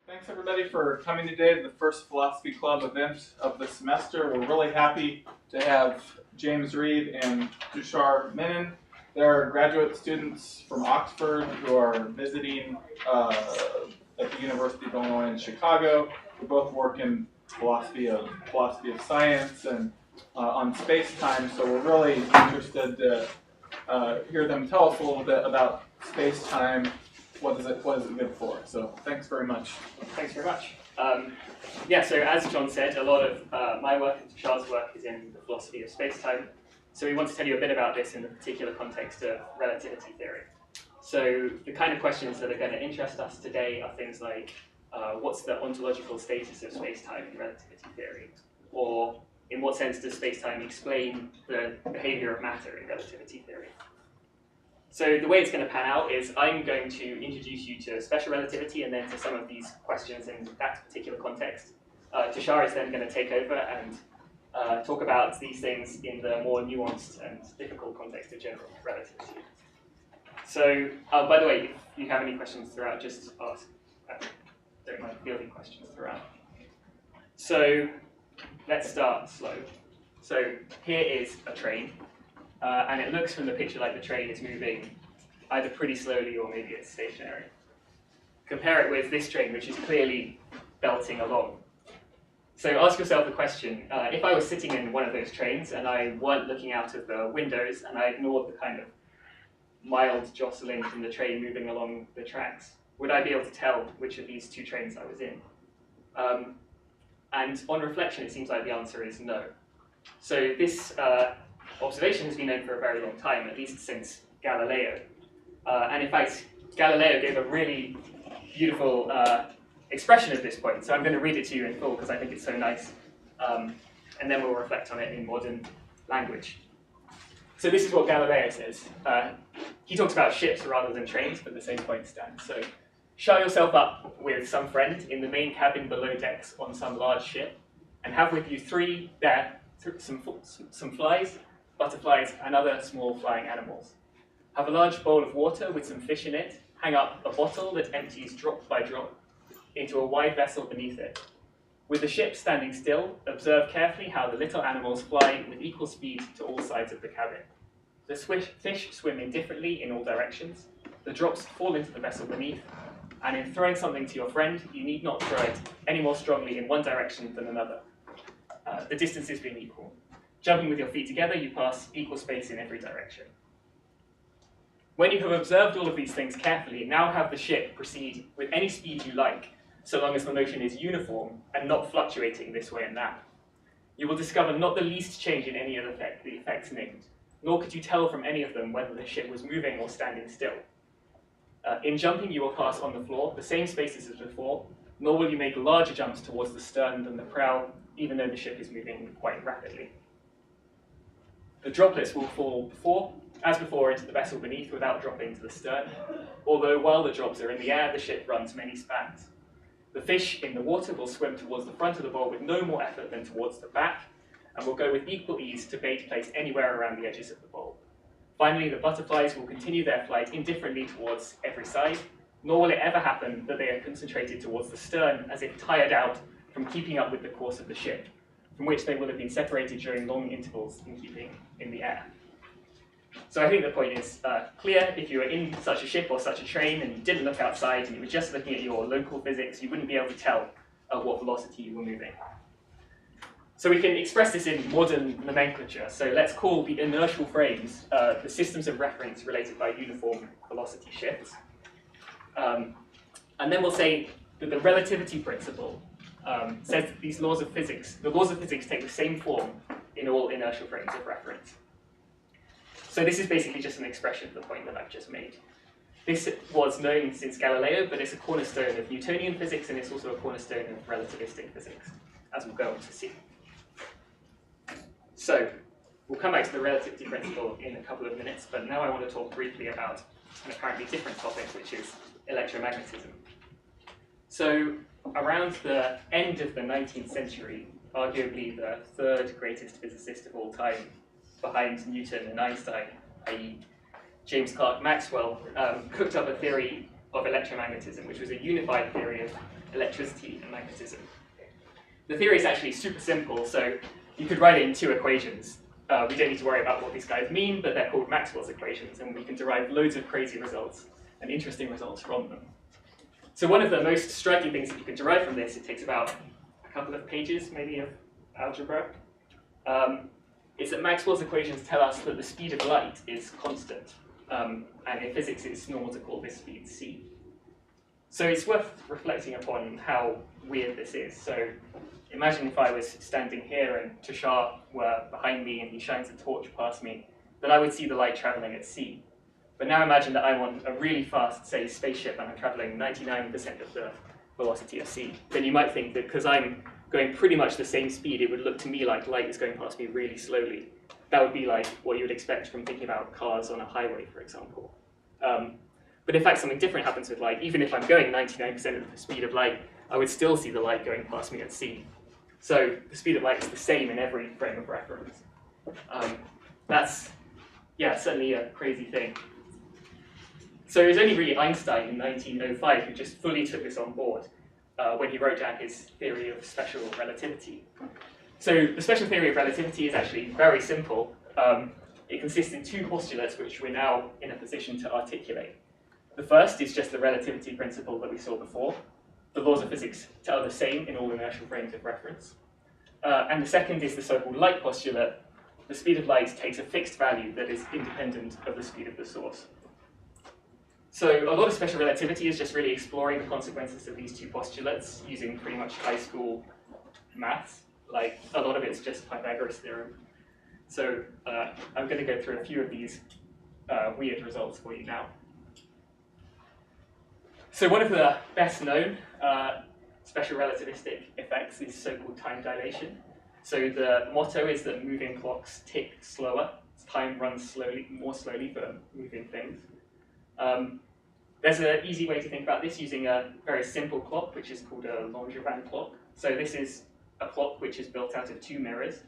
Thanks everybody for coming today to the first Philosophy Club event of the semester. We're really happy to have James Reed and Tushar Menon. They're graduate students from Oxford who are visiting at the University of Illinois in Chicago. We both work in philosophy of science and on Spacetime, so we're really interested to hear them tell us a little bit about Spacetime. What is it good for? So thanks very much. Thanks very much. So as John said, a lot of my work and Tushar's work is in the philosophy of space-time. So we want to tell you a bit about this in the particular context of relativity theory. So the kind of questions that are going to interest us today are things like, what's the ontological status of space-time in relativity theory? Or in what sense does space-time explain the behavior of matter in relativity theory? So the way it's going to pan out is I'm going to introduce you to special relativity and then to some of these questions in that particular context. Tushar is then going to take over and talk about these things in the more nuanced and difficult context of general relativity. So, by the way, if you have any questions throughout, just ask. Don't mind fielding questions throughout. So let's start slow. So here is a train. And it looks from the picture like the train is moving either pretty slowly or maybe it's stationary. Compare it with this train, which is clearly belting along. So ask yourself the question, if I was sitting in one of those trains and I weren't looking out of the windows and I ignored the kind of mild jostling from the train moving along the tracks, would I be able to tell which of these two trains I was in? And on reflection, it seems like the answer is no. So this observation has been known for a very long time, at least since Galileo. And in fact, Galileo gave a really beautiful expression of this point. So I'm going to read it to you in full because I think it's so nice. And then we'll reflect on it in modern language. So this is what Galileo says. He talks about ships rather than trains, but the same point stands. So shut yourself up with some friend in the main cabin below decks on some large ship, and have with you some flies, butterflies, and other small flying animals. Have a large bowl of water with some fish in it, hang up a bottle that empties drop by drop into a wide vessel beneath it. With the ship standing still, observe carefully how the little animals fly with equal speed to all sides of the cabin. The fish swim indifferently in all directions, the drops fall into the vessel beneath, and in throwing something to your friend, you need not throw it any more strongly in one direction than another, the distances being equal. Jumping with your feet together, you pass equal space in every direction. When you have observed all of these things carefully, now have the ship proceed with any speed you like, so long as the motion is uniform and not fluctuating this way and that. You will discover not the least change in any of the effects named, nor could you tell from any of them whether the ship was moving or standing still. In jumping, you will pass on the floor the same spaces as before, nor will you make larger jumps towards the stern than the prow, even though the ship is moving quite rapidly. The droplets will fall as before into the vessel beneath without dropping to the stern, although while the drops are in the air, the ship runs many spans. The fish in the water will swim towards the front of the bowl with no more effort than towards the back, and will go with equal ease to bait place anywhere around the edges of the bowl. Finally, the butterflies will continue their flight indifferently towards every side, nor will it ever happen that they are concentrated towards the stern as if tired out from keeping up with the course of the ship, from which they will have been separated during long intervals in keeping in the air. So I think the point is clear. If you were in such a ship or such a train and you didn't look outside and you were just looking at your local physics, you wouldn't be able to tell at what velocity you were moving. So we can express this in modern nomenclature. So let's call the inertial frames the systems of reference related by uniform velocity shifts. And then we'll say that the relativity principle says that the laws of physics take the same form in all inertial frames of reference. So this is basically just an expression of the point that I've just made. This was known since Galileo, but it's a cornerstone of Newtonian physics, and it's also a cornerstone of relativistic physics, as we'll go on to see. So we'll come back to the relativity principle in a couple of minutes, but now I want to talk briefly about an apparently different topic, which is electromagnetism. So around the end of the 19th century, arguably the third greatest physicist of all time, behind Newton and Einstein, i.e. James Clerk Maxwell, cooked up a theory of electromagnetism, which was a unified theory of electricity and magnetism. The theory is actually super simple, so you could write it in two equations. We don't need to worry about what these guys mean, but they're called Maxwell's equations, and we can derive loads of crazy results and interesting results from them. So one of the most striking things that you can derive from this, it takes about a couple of pages maybe of algebra, is that Maxwell's equations tell us that the speed of light is constant. And in physics, it's normal to call this speed c. So it's worth reflecting upon how weird this is. So imagine if I was standing here and Tushar were behind me and he shines a torch past me, then I would see the light traveling at c. But now imagine that I'm on a really fast, say, spaceship and I'm traveling 99% of the velocity of c. Then you might think that because I'm going pretty much the same speed, it would look to me like light is going past me really slowly. That would be like what you would expect from thinking about cars on a highway, for example. But in fact, something different happens with light. Even if I'm going 99% of the speed of light, I would still see the light going past me at c. So the speed of light is the same in every frame of reference. That's, yeah, certainly a crazy thing. So it was only really Einstein in 1905 who just fully took this on board when he wrote down his theory of special relativity. So the special theory of relativity is actually very simple. It consists in two postulates which we're now in a position to articulate. The first is just the relativity principle that we saw before. The laws of physics are the same in all inertial frames of reference. And the second is the so-called light postulate. The speed of light takes a fixed value that is independent of the speed of the source. So a lot of special relativity is just really exploring the consequences of these two postulates using pretty much high school maths. Like a lot of it's just Pythagoras' theorem. So I'm going to go through a few of these weird results for you now. So one of the best known special relativistic effects is so-called time dilation. So the motto is that moving clocks tick slower. Time runs slowly, more slowly for moving things. There's an easy way to think about this using a very simple clock, which is called a Langevin clock. So this is a clock which is built out of two mirrors,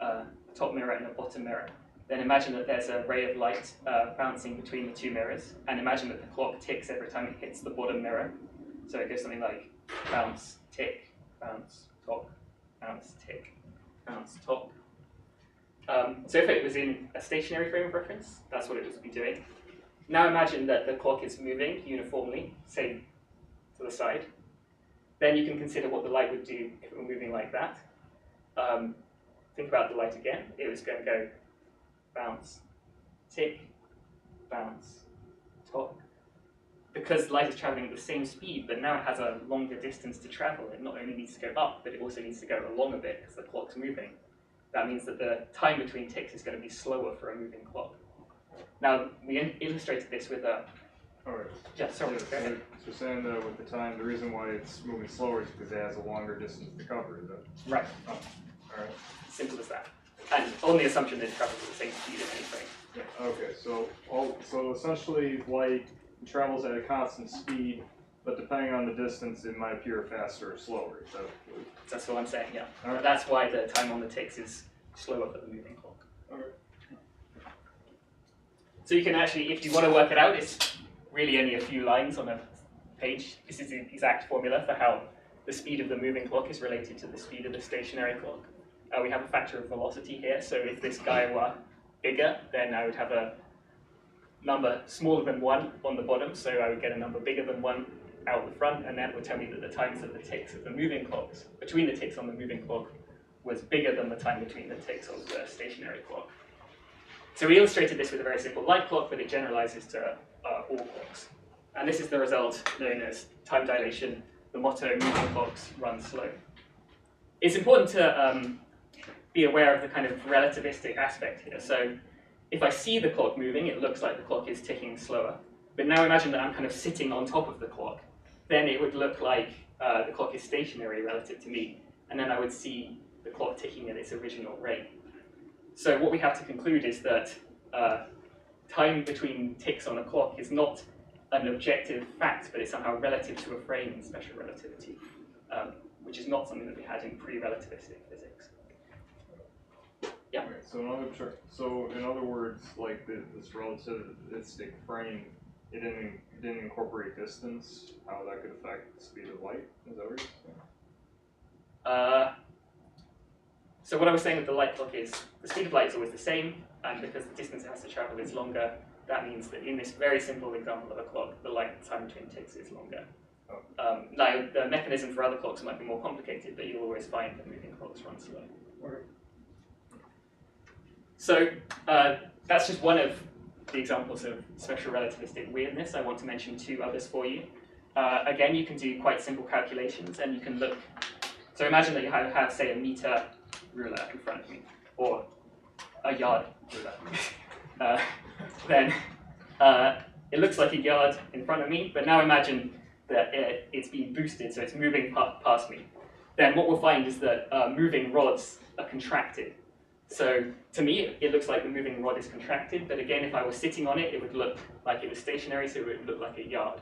a top mirror and a bottom mirror. Then imagine that there's a ray of light bouncing between the two mirrors, and imagine that the clock ticks every time it hits the bottom mirror. So it goes something like bounce, tick, bounce, tock, bounce, tick, bounce, tock. So if it was in a stationary frame of reference, that's what it would be doing. Now imagine that the clock is moving uniformly, say to the side. Then you can consider what the light would do if it were moving like that. Think about the light again. It was going to go bounce, tick, bounce, tock. Because light is traveling at the same speed, but now it has a longer distance to travel. It not only needs to go up, but it also needs to go along a bit because the clock's moving. That means that the time between ticks is going to be slower for a moving clock. Now, we illustrated this with a... All right. Yeah, sorry. Yeah, so saying that with the time, the reason why it's moving slower is because it has a longer distance to cover, is that? Right. Oh, all right. Simple as that. And on the assumption that it travels at the same speed as anything. Yeah. Okay, so essentially light travels at a constant speed, but depending on the distance, it might appear faster or slower. Is that what... That's what I'm saying, yeah. All right. That's why the time on the ticks is slower for the moving clock. All right. So you can actually, if you want to work it out, it's really only a few lines on a page. This is the exact formula for how the speed of the moving clock is related to the speed of the stationary clock. We have a factor of velocity here, so if this guy were bigger, then I would have a number smaller than 1 on the bottom, so I would get a number bigger than 1 out the front, and that would tell me that the times of the ticks of the moving clocks, between the ticks on the moving clock, was bigger than the time between the ticks of the stationary clock. So we illustrated this with a very simple light clock, but it generalizes to all clocks. And this is the result known as time dilation. The motto, moving clocks run slow. It's important to be aware of the kind of relativistic aspect here. So if I see the clock moving, it looks like the clock is ticking slower. But now imagine that I'm kind of sitting on top of the clock. Then it would look like the clock is stationary relative to me. And then I would see the clock ticking at its original rate. So what we have to conclude is that time between ticks on a clock is not an objective fact, but it's somehow relative to a frame in special relativity, which is not something that we had in pre-relativistic physics. Yeah. Okay, so in other words, like this relativistic frame it didn't incorporate distance, how that could affect the speed of light. Is that what you're saying? So what I was saying with the light clock is the speed of light is always the same, and because the distance it has to travel is longer, that means that in this very simple example of a clock, the light time between ticks is longer. Now, the mechanism for other clocks might be more complicated, but you'll always find that moving clocks run slow. So that's just one of the examples of special relativistic weirdness. I want to mention 2 others for you. Again, you can do quite simple calculations, and you can look. So imagine that you have say, a meter ruler in front of me, or a yard ruler. Then it looks like a yard in front of me, but now imagine that it's being boosted, so it's moving past me. Then what we'll find is that moving rods are contracted. So to me, it looks like the moving rod is contracted, but again, if I was sitting on it, it would look like it was stationary, so it would look like a yard.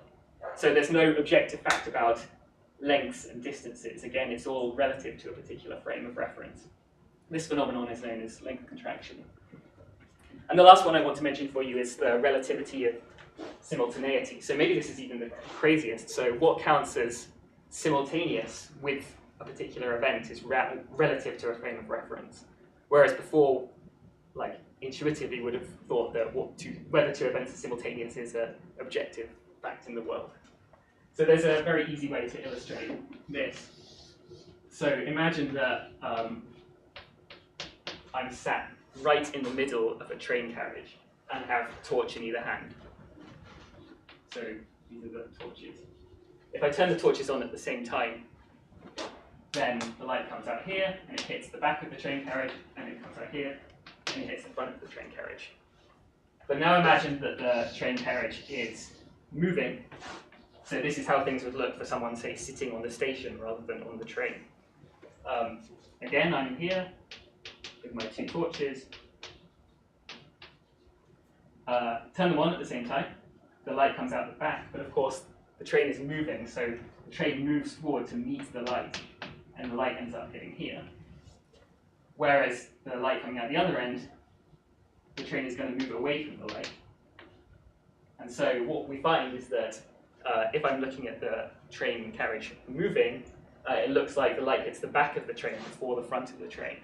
So there's no objective fact about lengths and distances. Again, it's all relative to a particular frame of reference. This phenomenon is known as length contraction. And the last one I want to mention for you is the relativity of simultaneity. So maybe this is even the craziest. So what counts as simultaneous with a particular event is relative to a frame of reference. Whereas before, like intuitively would have thought that whether 2 events are simultaneous is an objective fact in the world. So there's a very easy way to illustrate this. So imagine that I'm sat right in the middle of a train carriage and have a torch in either hand. So these are the torches. If I turn the torches on at the same time, then the light comes out here, and it hits the back of the train carriage, and it comes out here, and it hits the front of the train carriage. But now imagine that the train carriage is moving. So this is how things would look for someone, say, sitting on the station rather than on the train. Again, I'm here with my 2 torches. Turn them on at the same time. The light comes out the back, but of course the train is moving, so the train moves forward to meet the light, and the light ends up hitting here. Whereas the light coming out the other end, the train is going to move away from the light. And so what we find is that if I'm looking at the train carriage moving, it looks like the light hits the back of the train before the front of the train.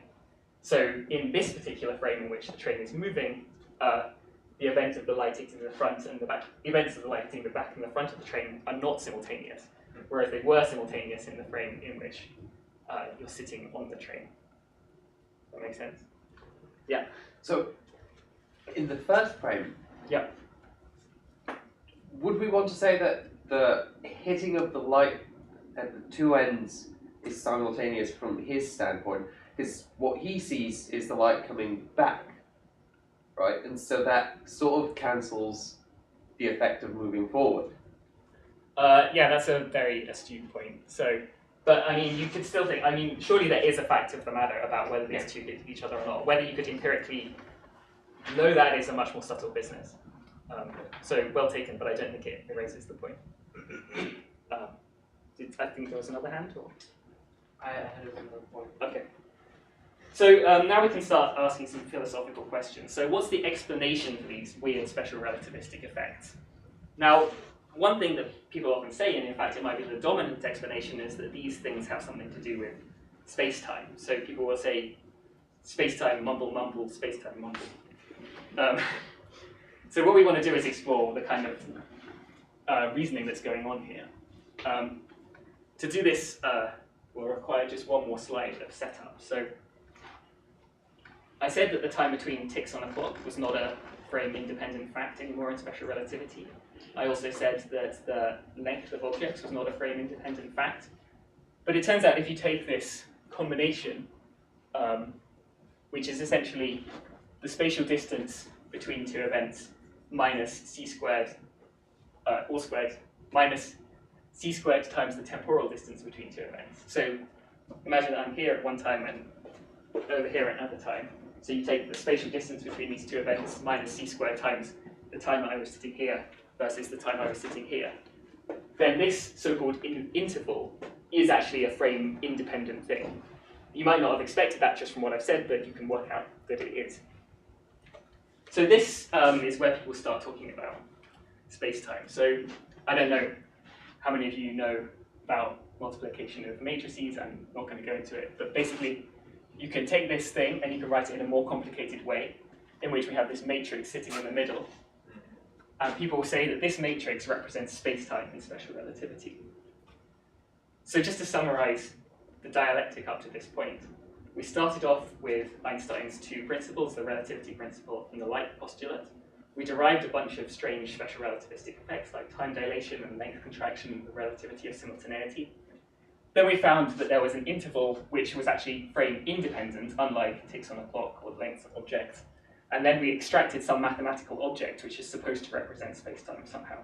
So in this particular frame in which the train is moving, the event of the light hitting the front and the back, events of the light hitting the back and the front of the train are not simultaneous, whereas they were simultaneous in the frame in which you're sitting on the train. Does that make sense? Yeah. So, in the first frame, yeah, would we want to say that the hitting of the light at the 2 ends is simultaneous from his standpoint? Because what he sees is the light coming back, right? And so that sort of cancels the effect of moving forward. Yeah, that's a very astute point. So, but I mean, you could still think, I mean, surely there is a fact of the matter about whether these 2 hit each other or not. Whether you could empirically know that is a much more subtle business. So well taken, but I don't think it erases the point. I think there was another hand, or? I had another point. Okay. So now we can start asking some philosophical questions. So what's the explanation for these weird special relativistic effects? Now, one thing that people often say, and in fact it might be the dominant explanation, is that these things have something to do with space-time. So people will say, space-time mumble mumble, space-time mumble. So what we want to do is explore the kind of reasoning that's going on here. To do this, we'll require just one more slide of setup. So I said that the time between ticks on a clock was not a frame-independent fact anymore in special relativity. I also said that the length of objects was not a frame-independent fact. But it turns out if you take this combination, which is essentially the spatial distance between 2 events minus c squared, all squared, minus c squared times the temporal distance between 2 events. So imagine that I'm here at one time and over here at another time. So you take the spatial distance between these 2 events minus c squared times the time I was sitting here versus the time I was sitting here. Then this so-called interval is actually a frame-independent thing. You might not have expected that just from what I've said, but you can work out that it is. So this is where people start talking about space-time. So I don't know how many of you know about multiplication of matrices. I'm not going to go into it, but basically you can take this thing and you can write it in a more complicated way, in which we have this matrix sitting in the middle. And people say that this matrix represents space-time in special relativity. So just to summarize the dialectic up to this point, we started off with Einstein's two principles, the relativity principle and the light postulate. We derived a bunch of strange special relativistic effects like time dilation and length contraction and the relativity of simultaneity. Then we found that there was an interval which was actually frame independent, unlike ticks on a clock or lengths of objects. And then we extracted some mathematical object which is supposed to represent space-time somehow.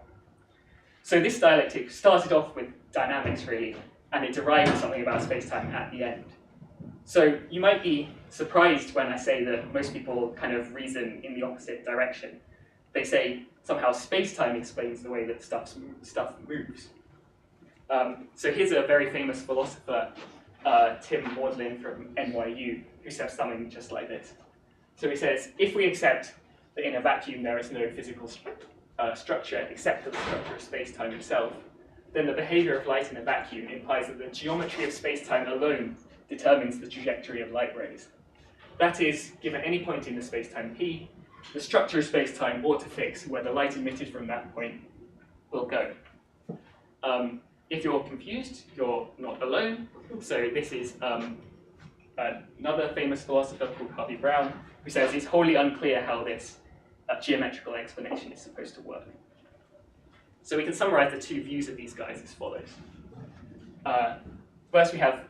So this dialectic started off with dynamics really, and it derived something about space-time at the end. So you might be surprised when I say that most people kind of reason in the opposite direction. They say somehow space-time explains the way that stuff moves. So here's a very famous philosopher, Tim Maudlin from NYU, who says something just like this. So he says, if we accept that in a vacuum there is no physical structure except for the structure of space-time itself, then the behavior of light in a vacuum implies that the geometry of space-time alone determines the trajectory of light rays. That is, given any point in the space-time P, the structure of space-time ought to fix where the light emitted from that point will go. If you're confused, you're not alone. So this is another famous philosopher called Harvey Brown, who says it's wholly unclear how this geometrical explanation is supposed to work. So we can summarize the two views of these guys as follows. First, we have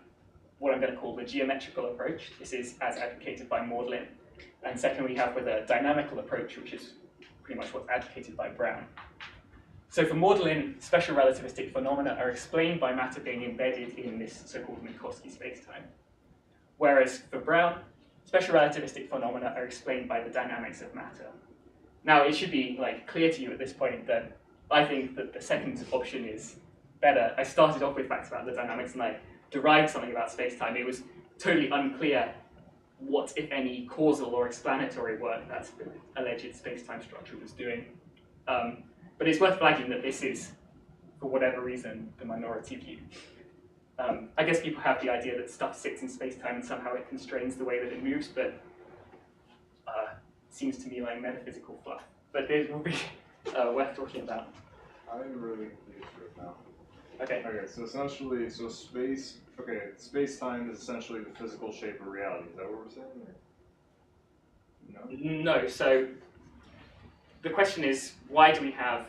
what I'm going to call the geometrical approach. This is as advocated by Maudlin. And second, we have with a dynamical approach, which is pretty much what's advocated by Brown. So for Maudlin, special relativistic phenomena are explained by matter being embedded in this so-called Minkowski spacetime. Whereas for Brown, special relativistic phenomena are explained by the dynamics of matter. Now, it should be clear to you at this point that I think that the second option is better. I started off with facts about the dynamics and I derived something about spacetime. It was totally unclear what, if any, causal or explanatory work that alleged spacetime structure was doing. But it's worth flagging that this is, for whatever reason, the minority view. I guess people have the idea that stuff sits in space-time and somehow it constrains the way that it moves, but seems to me like metaphysical fluff. But it will be worth talking about. I'm really confused right now. Okay. Okay, so essentially, space-time is essentially the physical shape of reality. Is that what we're saying? Or? No? No, so the question is, why do we have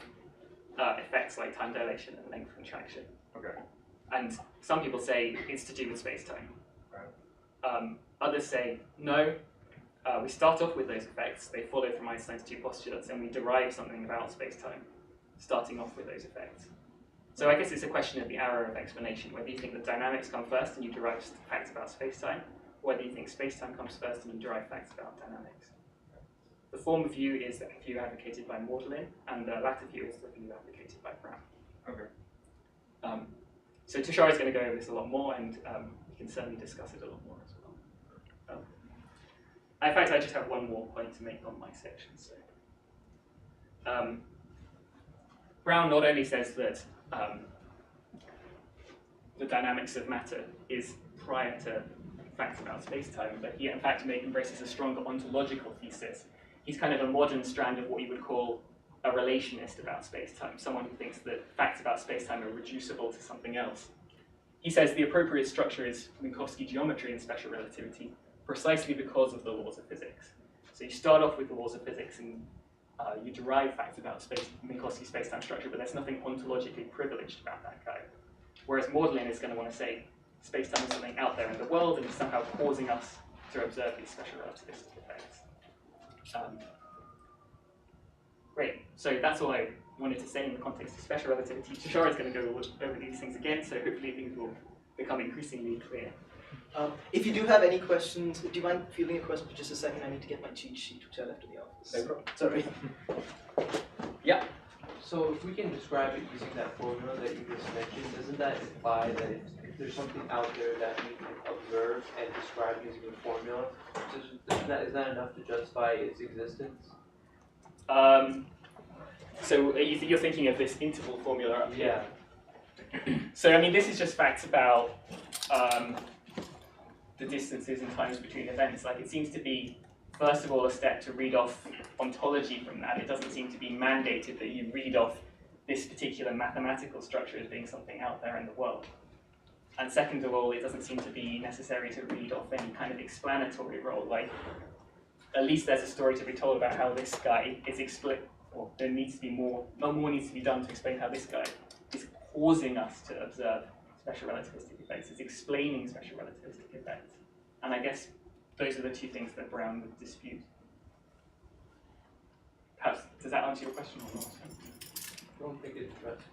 effects like time dilation and length contraction? Okay. And some people say it's to do with space-time. Right. Others say, no, we start off with those effects, they follow from Einstein's two postulates, and we derive something about space-time, starting off with those effects. So I guess it's a question of the arrow of explanation, whether you think that dynamics come first and you derive facts about space-time, or whether you think space-time comes first and you derive facts about dynamics. The former view is the view advocated by Maudlin, and the latter view is the view advocated by Brown. Okay. So Tushar is going to go over this a lot more, and we can certainly discuss it a lot more as well. In fact, I just have one more point to make on my section. So, Brown not only says that the dynamics of matter is prior to facts about space-time, but he in fact embraces a stronger ontological thesis. He's kind of a modern strand of what you would call a relationist about space-time, someone who thinks that facts about space-time are reducible to something else. He says the appropriate structure is Minkowski geometry in special relativity, precisely because of the laws of physics. So you start off with the laws of physics and you derive facts about Minkowski space-time structure, but there's nothing ontologically privileged about that guy. Whereas Maudlin is going to want to say space-time is something out there in the world and is somehow causing us to observe these special relativistic effects. Great, so that's all I wanted to say in the context of special relativity. Tushar is going to go over these things again, so hopefully things will become increasingly clear. If you do have any questions, do you mind fielding a question for just a second? I need to get my cheat sheet, which I left in the office. No problem. Sorry. Yeah. So if we can describe it using that formula that you just mentioned, doesn't that imply that if there's something out there that we can observe and describe using a formula, is that enough to justify its existence? So you're thinking of this interval formula up here. Yeah. So I mean, this is just facts about the distances and times between events. Like it seems to be, first of all, a step to read off ontology from that. It doesn't seem to be mandated that you read off this particular mathematical structure as being something out there in the world. And second of all, it doesn't seem to be necessary to read off any kind of explanatory role. Like, at least there's a story to be told about how this guy is or there needs to be more needs to be done to explain how this guy is causing us to observe special relativistic effects. It's explaining special relativistic effects. And I guess those are the two things that Brown would dispute. Perhaps, does that answer your question or not? I don't think it addresses.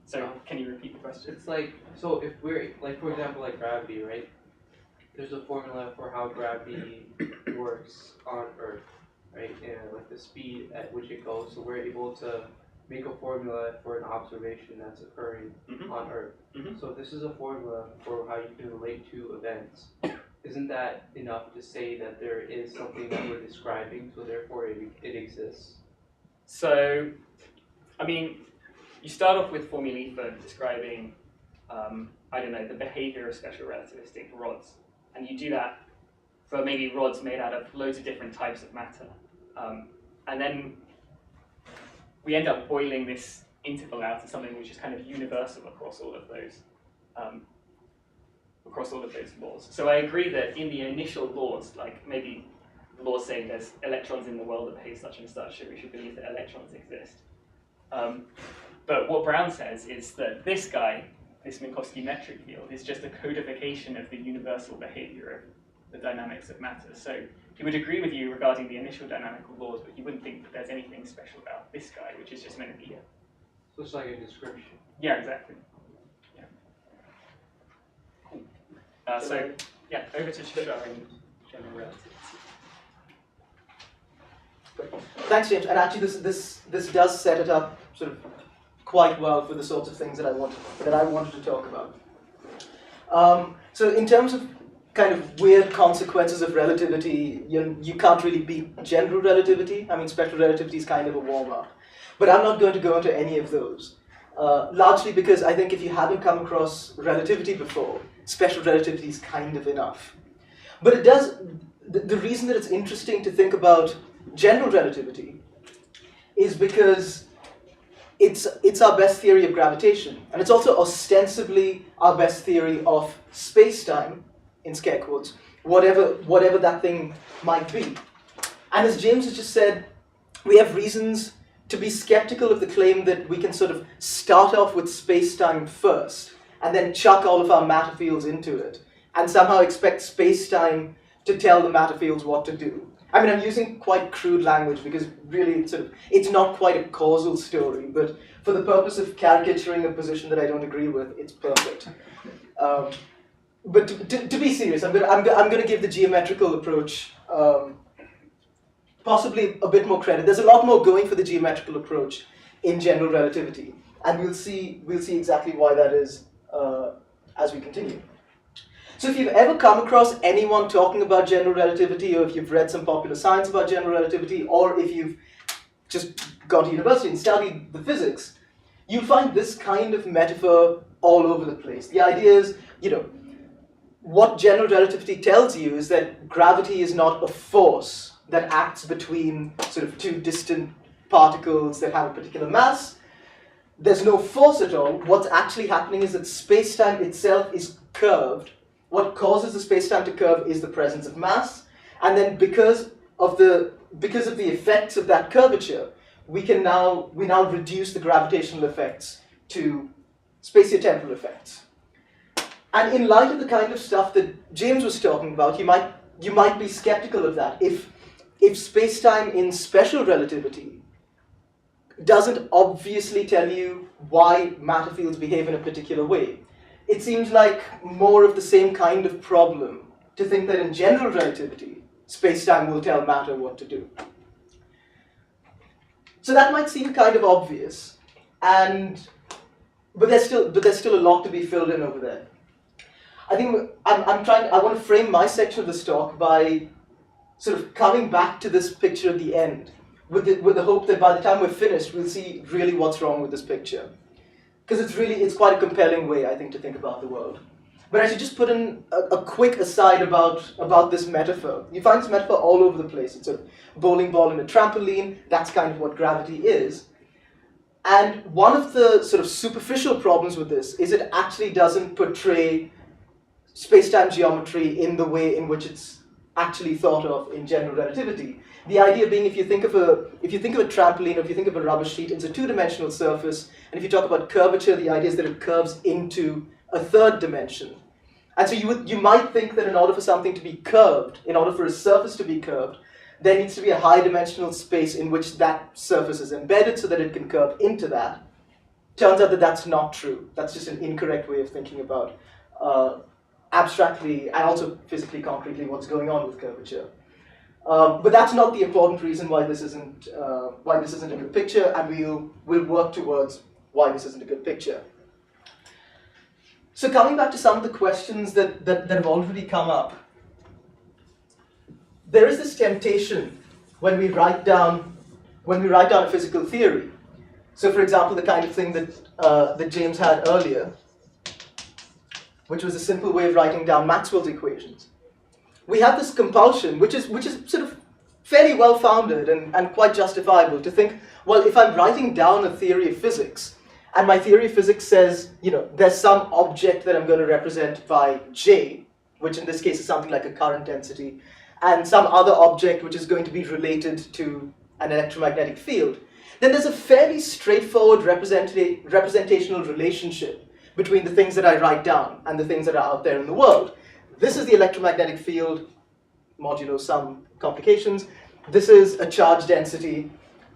So can you repeat the question? It's like, so if we're, like for example, like gravity, right? There's a formula for how gravity works on Earth, right? And like the speed at which it goes. So we're able to make a formula for an observation that's occurring on Earth. So if this is a formula for how you can relate to events, isn't that enough to say that there is something that we're describing, so therefore it exists? So, I mean, you start off with formulae for describing, I don't know, the behavior of special relativistic rods. And you do that for maybe rods made out of loads of different types of matter. And then we end up boiling this interval out to something which is kind of universal across all of those laws. So I agree that in the initial laws, like maybe the laws saying there's electrons in the world that behave such and such, so we should believe that electrons exist. But what Brown says is that this guy, this Minkowski metric field, is just a codification of the universal behavior of the dynamics of matter. So he would agree with you regarding the initial dynamical laws, but he wouldn't think that there's anything special about this guy, which is just meant to be here. So it's like a description. Yeah, exactly. Yeah. Cool. So, yeah, over to Tushar in general relativity. Thanks, James. And actually, this does set it up sort of quite well for the sorts of things that I wanted to talk about. So, in terms of kind of weird consequences of relativity, you can't really beat general relativity. I mean, special relativity is kind of a warm-up. But I'm not going to go into any of those. Largely because I think if you haven't come across relativity before, special relativity is kind of enough. But it does, the reason that it's interesting to think about general relativity is because it's our best theory of gravitation, and it's also ostensibly our best theory of space-time, in scare quotes, whatever that thing might be. And as James has just said, we have reasons to be skeptical of the claim that we can sort of start off with space-time first, and then chuck all of our matter fields into it, and somehow expect space-time to tell the matter fields what to do. I mean, I'm using quite crude language because really it's not quite a causal story, but for the purpose of caricaturing a position that I don't agree with, it's perfect. But to be serious, I'm going to give the geometrical approach possibly a bit more credit. There's a lot more going for the geometrical approach in general relativity, and we'll see exactly why that is as we continue. So if you've ever come across anyone talking about general relativity, or if you've read some popular science about general relativity, or if you've just gone to university and studied the physics, you'll find this kind of metaphor all over the place. The idea is, what general relativity tells you is that gravity is not a force that acts between sort of two distant particles that have a particular mass. There's no force at all. What's actually happening is that space-time itself is curved. What causes the space-time to curve is the presence of mass, and then because of the effects of that curvature, we now reduce the gravitational effects to spatiotemporal effects. And in light of the kind of stuff that James was talking about, you might be skeptical of that. If space-time in special relativity doesn't obviously tell you why matter fields behave in a particular way, it seems like more of the same kind of problem to think that in general relativity, space-time will tell matter what to do. So that might seem kind of obvious, but there's still a lot to be filled in over there. I think I want to frame my section of this talk by sort of coming back to this picture at the end, with the hope that by the time we're finished, we'll see really what's wrong with this picture. Because it's quite a compelling way, I think, to think about the world. But I should just put in a quick aside about this metaphor. You find this metaphor all over the place. It's a bowling ball and a trampoline. That's kind of what gravity is. And one of the sort of superficial problems with this is it actually doesn't portray space-time geometry in the way in which it's actually thought of in general relativity. The idea being, if you think of a trampoline, or if you think of a rubber sheet, it's a two-dimensional surface. And if you talk about curvature, the idea is that it curves into a third dimension. And so you might think that in order for something to be curved, in order for a surface to be curved, there needs to be a high-dimensional space in which that surface is embedded so that it can curve into that. Turns out that that's not true. That's just an incorrect way of thinking about abstractly and also physically, concretely, what's going on with curvature. But that's not the important reason why this isn't a good picture, and we'll work towards why this isn't a good picture. So coming back to some of the questions that have already come up, there is this temptation when we write down a physical theory. So, for example, the kind of thing that James had earlier, which was a simple way of writing down Maxwell's equations. We have this compulsion, which is sort of fairly well-founded and quite justifiable, to think, well, if I'm writing down a theory of physics, and my theory of physics says, there's some object that I'm going to represent by J, which in this case is something like a current density, and some other object which is going to be related to an electromagnetic field, then there's a fairly straightforward representational relationship between the things that I write down and the things that are out there in the world. This is the electromagnetic field, modulo some complications. This is a charge density,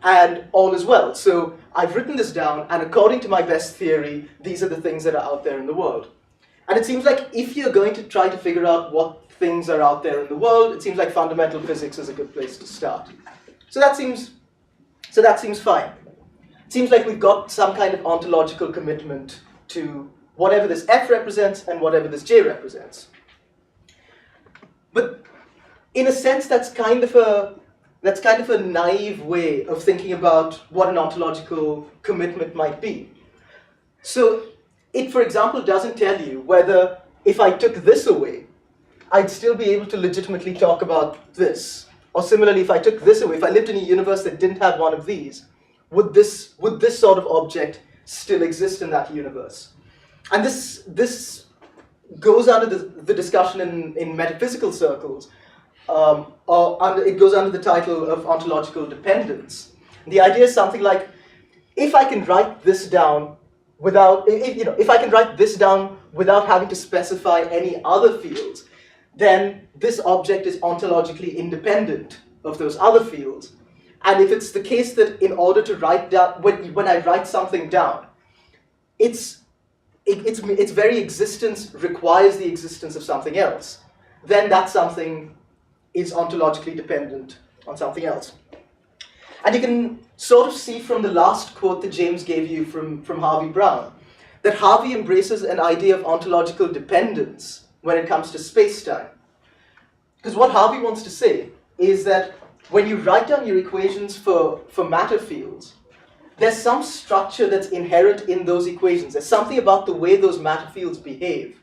and all is well. So I've written this down, and according to my best theory, these are the things that are out there in the world. And it seems like if you're going to try to figure out what things are out there in the world, it seems like fundamental physics is a good place to start. So that seems fine. It seems like we've got some kind of ontological commitment to whatever this F represents and whatever this J represents. But in a sense, that's kind of a naive way of thinking about what an ontological commitment might be. So it, for example, doesn't tell you whether if I took this away, I'd still be able to legitimately talk about this. Or similarly, if I took this away, if I lived in a universe that didn't have one of these, would this sort of object still exist in that universe? And this goes under the discussion in metaphysical circles, it goes under the title of ontological dependence. The idea is something like, if I can write this down without having to specify any other fields, then this object is ontologically independent of those other fields. And if it's the case that in order to write down, when I write something down, its very existence requires the existence of something else, then that something is ontologically dependent on something else. And you can sort of see from the last quote that James gave you from Harvey Brown, that Harvey embraces an idea of ontological dependence when it comes to space-time. Because what Harvey wants to say is that when you write down your equations for matter fields, there's some structure that's inherent in those equations. There's something about the way those matter fields behave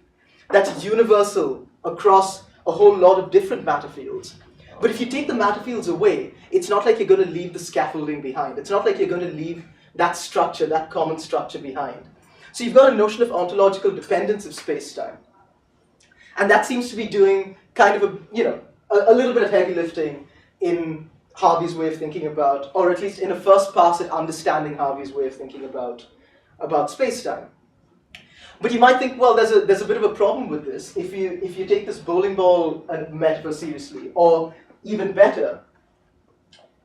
that's universal across a whole lot of different matter fields. But if you take the matter fields away, it's not like you're going to leave the scaffolding behind. It's not like you're going to leave that structure, that common structure behind. So you've got a notion of ontological dependence of space-time. And that seems to be doing kind of a little bit of heavy lifting in Harvey's way of thinking about, or at least in a first pass at understanding Harvey's way of thinking about space-time. But you might think, well, there's a bit of a problem with this if you take this bowling ball and metaphor seriously, or even better,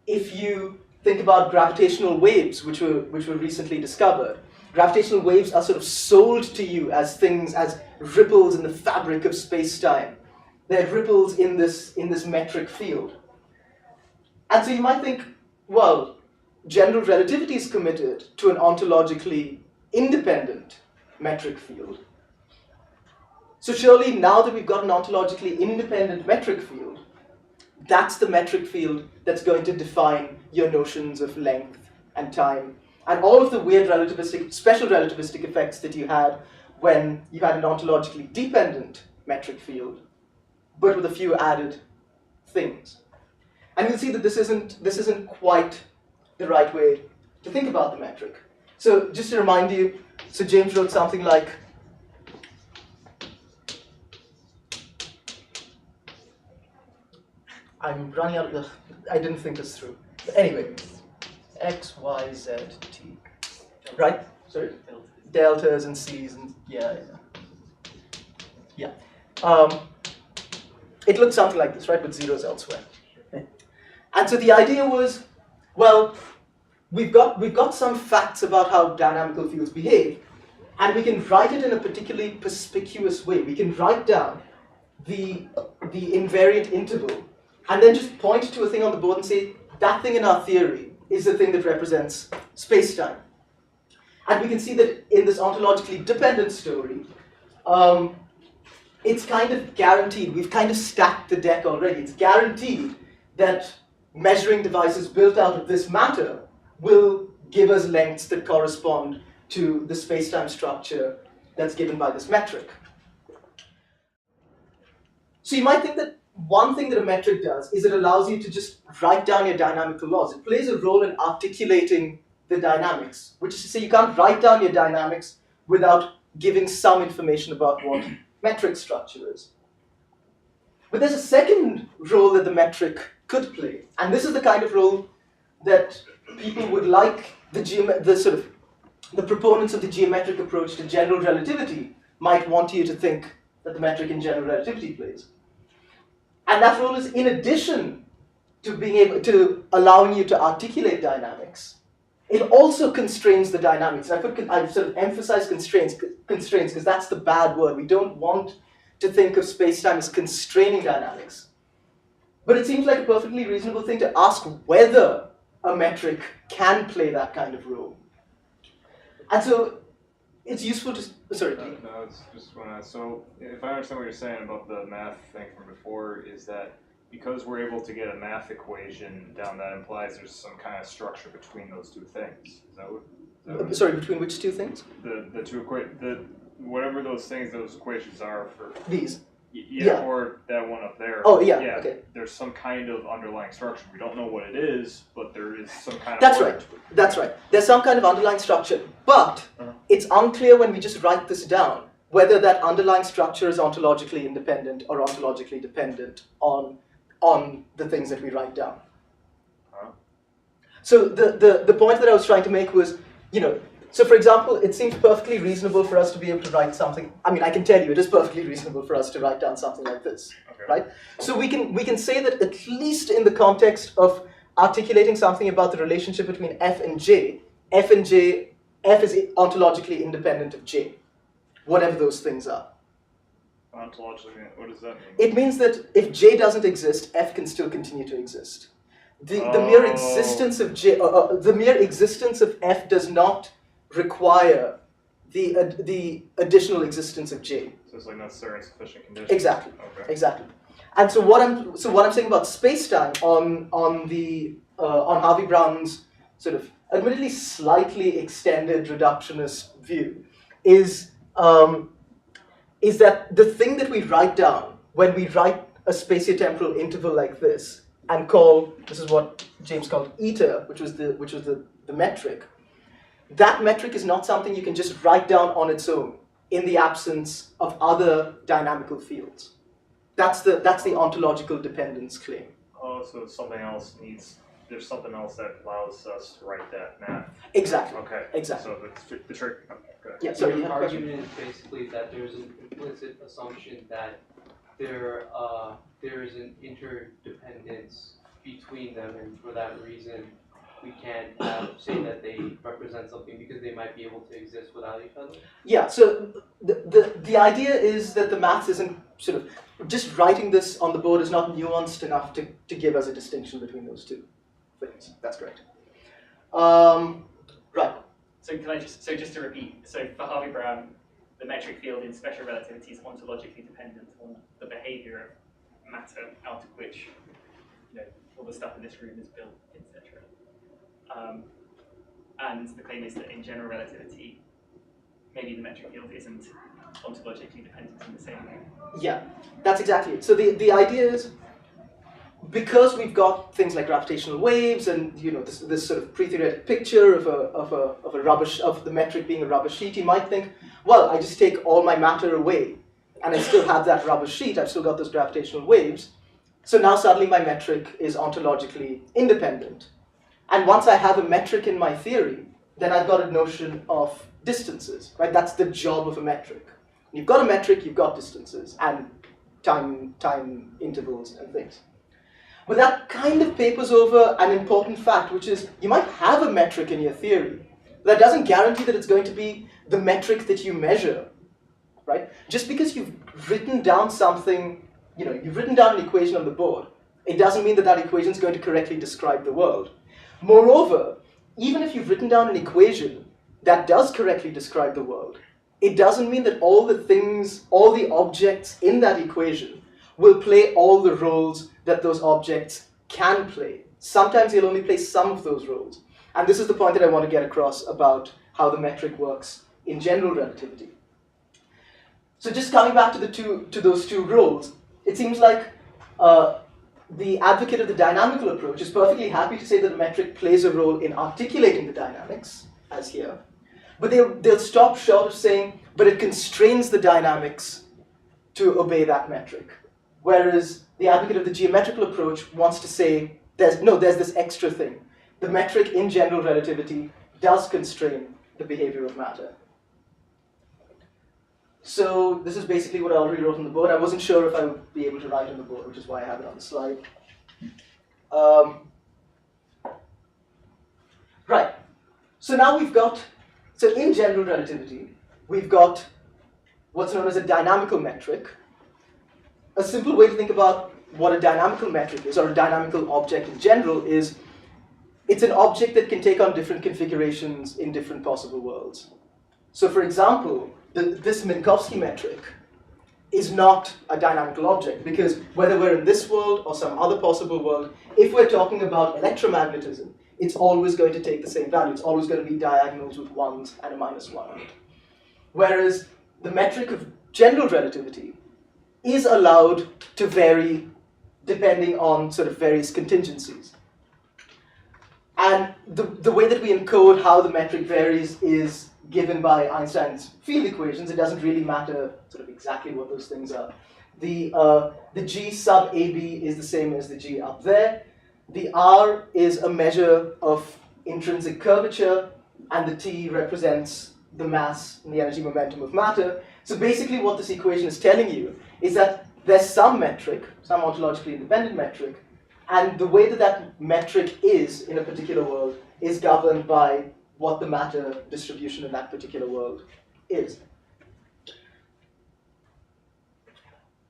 if you think about gravitational waves, which were recently discovered. Gravitational waves are sort of sold to you as things, as ripples in the fabric of space-time. They're ripples in this metric field. And so you might think, well, general relativity is committed to an ontologically independent metric field. So surely now that we've got an ontologically independent metric field, that's the metric field that's going to define your notions of length and time, and all of the weird relativistic, special relativistic effects that you had when you had an ontologically dependent metric field, but with a few added things. And you'll see that this isn't quite the right way to think about the metric. So just to remind you, so James wrote something like, I'm running out of I didn't think this through. But anyway, X, Y, Z, T. Right? Sorry? Deltas and C's and yeah. It looks something like this, right? With zeros elsewhere. And so the idea was, well, we've got some facts about how dynamical fields behave, and we can write it in a particularly perspicuous way. We can write down the invariant interval, and then just point to a thing on the board and say, that thing in our theory is the thing that represents spacetime. And we can see that in this ontologically dependent story, it's kind of guaranteed. We've kind of stacked the deck already. It's guaranteed that measuring devices built out of this matter will give us lengths that correspond to the spacetime structure that's given by this metric. So you might think that one thing that a metric does is it allows you to just write down your dynamical laws. It plays a role in articulating the dynamics, which is to say you can't write down your dynamics without giving some information about what metric structure is. But there's a second role that the metric could play, and this is the kind of role that people would like the proponents of the geometric approach to general relativity might want you to think that the metric in general relativity plays. And that role is in addition to being able to allowing you to articulate dynamics, it also constrains the dynamics. And I sort of emphasize constraints because that's the bad word. We don't want to think of spacetime as constraining dynamics. But it seems like a perfectly reasonable thing to ask whether a metric can play that kind of role. And so it's useful to, sorry. No, it's just so if I understand what you're saying about the math thing from before, is that because we're able to get a math equation down, that implies there's some kind of structure between those two things. Is that what sorry, between which two things? The two whatever those things, those equations are for these. Yeah, or that one up there. Oh, yeah, okay. There's some kind of underlying structure. We don't know what it is, but there is some kind of That's right. That's right. There's some kind of underlying structure, but it's unclear when we just write this down whether that underlying structure is ontologically independent or ontologically dependent on the things that we write down. So the point that I was trying to make was, so for example, it seems perfectly reasonable for us to be able to write something. I mean, I can tell you it is perfectly reasonable for us to write down something like this, right? So we can say that at least in the context of articulating something about the relationship between F and J, F is ontologically independent of J, whatever those things are. Ontologically, what does that mean? It means that if J doesn't exist, F can still continue to exist. The mere existence of J, the mere existence of F does not require the additional existence of J. So it's like necessary and sufficient conditions. Exactly. Okay. Exactly. And so what I'm saying about spacetime on Harvey Brown's sort of admittedly slightly extended reductionist view is that the thing that we write down when we write a spatiotemporal interval like this and this is what James called eta, which was the metric. That metric is not something you can just write down on its own in the absence of other dynamical fields. That's the ontological dependence claim. Oh, so there's something else that allows us to write that math. Exactly. Okay. Exactly. So the trick. Okay. Yeah. So the argument is basically that there's an implicit assumption that there is an interdependence between them, and for that reason, we can't say that they represent something because they might be able to exist without each other. Yeah. So the idea is that the math isn't sort of just writing this on the board is not nuanced enough to give us a distinction between those two things. That's correct. Right. So just to repeat, so for Harvey Brown, the metric field in special relativity is ontologically dependent on the behavior of matter out of which all the stuff in this room is built, etc. And the claim is that in general relativity, maybe the metric field isn't ontologically dependent in the same way. Yeah, that's exactly it. So the idea is, because we've got things like gravitational waves and this sort of pre-theoretic picture of the metric being a rubber sheet, you might think, well, I just take all my matter away and I still have that rubber sheet, I've still got those gravitational waves, so now suddenly my metric is ontologically independent. And once I have a metric in my theory, then I've got a notion of distances, right? That's the job of a metric. You've got a metric, you've got distances and time intervals and things. But that kind of papers over an important fact, which is you might have a metric in your theory, but that doesn't guarantee that it's going to be the metric that you measure, right? Just because you've written down something, you've written down an equation on the board, it doesn't mean that that equation is going to correctly describe the world. Moreover, even if you've written down an equation that does correctly describe the world, it doesn't mean that all the objects in that equation will play all the roles that those objects can play. Sometimes you'll only play some of those roles. And this is the point that I want to get across about how the metric works in general relativity. So just coming back to those two roles, it seems like the advocate of the dynamical approach is perfectly happy to say that the metric plays a role in articulating the dynamics, as here, but they'll stop short of saying, but it constrains the dynamics to obey that metric. Whereas the advocate of the geometrical approach wants to say, there's this extra thing. The metric in general relativity does constrain the behavior of matter. So this is basically what I already wrote on the board. I wasn't sure if I would be able to write on the board, which is why I have it on the slide. Right. So now so in general relativity, we've got what's known as a dynamical metric. A simple way to think about what a dynamical metric is, or a dynamical object in general, is it's an object that can take on different configurations in different possible worlds. So for example, this Minkowski metric is not a dynamical object, because whether we're in this world or some other possible world, if we're talking about electromagnetism, it's always going to take the same value. It's always going to be diagonals with ones and a minus one. Whereas the metric of general relativity is allowed to vary depending on sort of various contingencies. And the way that we encode how the metric varies is given by Einstein's field equations. It doesn't really matter sort of exactly what those things are. The G sub AB is the same as the G up there. The R is a measure of intrinsic curvature, and the T represents the mass and the energy momentum of matter. So basically what this equation is telling you is that there's some metric, some ontologically independent metric, and the way that that metric is in a particular world is governed by what the matter distribution in that particular world is.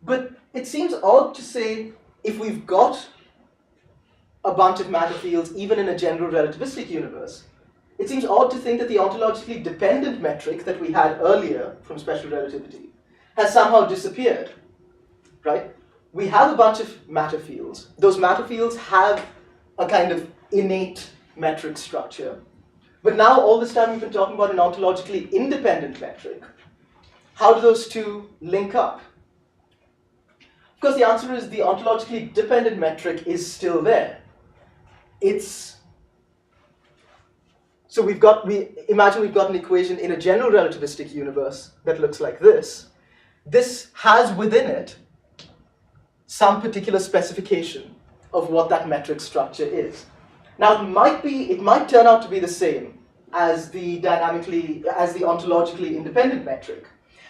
But it seems odd to say, if we've got a bunch of matter fields even in a general relativistic universe, it seems odd to think that the ontologically dependent metric that we had earlier from special relativity has somehow disappeared, right? We have a bunch of matter fields. Those matter fields have a kind of innate metric structure. But now all this time we've been talking about an ontologically independent metric. How do those two link up? Of course, the answer is the ontologically dependent metric is still there. So imagine we've got an equation in a general relativistic universe that looks like this. This has within it some particular specification of what that metric structure is. Now it might turn out to be the same as the ontologically independent metric.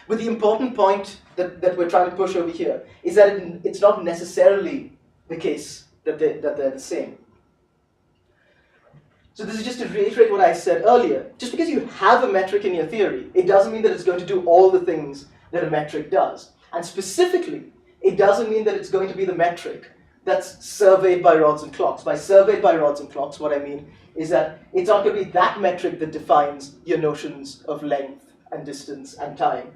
But the important point that we're trying to push over here is that it's not necessarily the case that they're the same. So this is just to reiterate what I said earlier. Just because you have a metric in your theory, it doesn't mean that it's going to do all the things that a metric does. And specifically, it doesn't mean that it's going to be the metric that's surveyed by rods and clocks. By surveyed by rods and clocks, what I mean is that it's not going to be that metric that defines your notions of length and distance and time.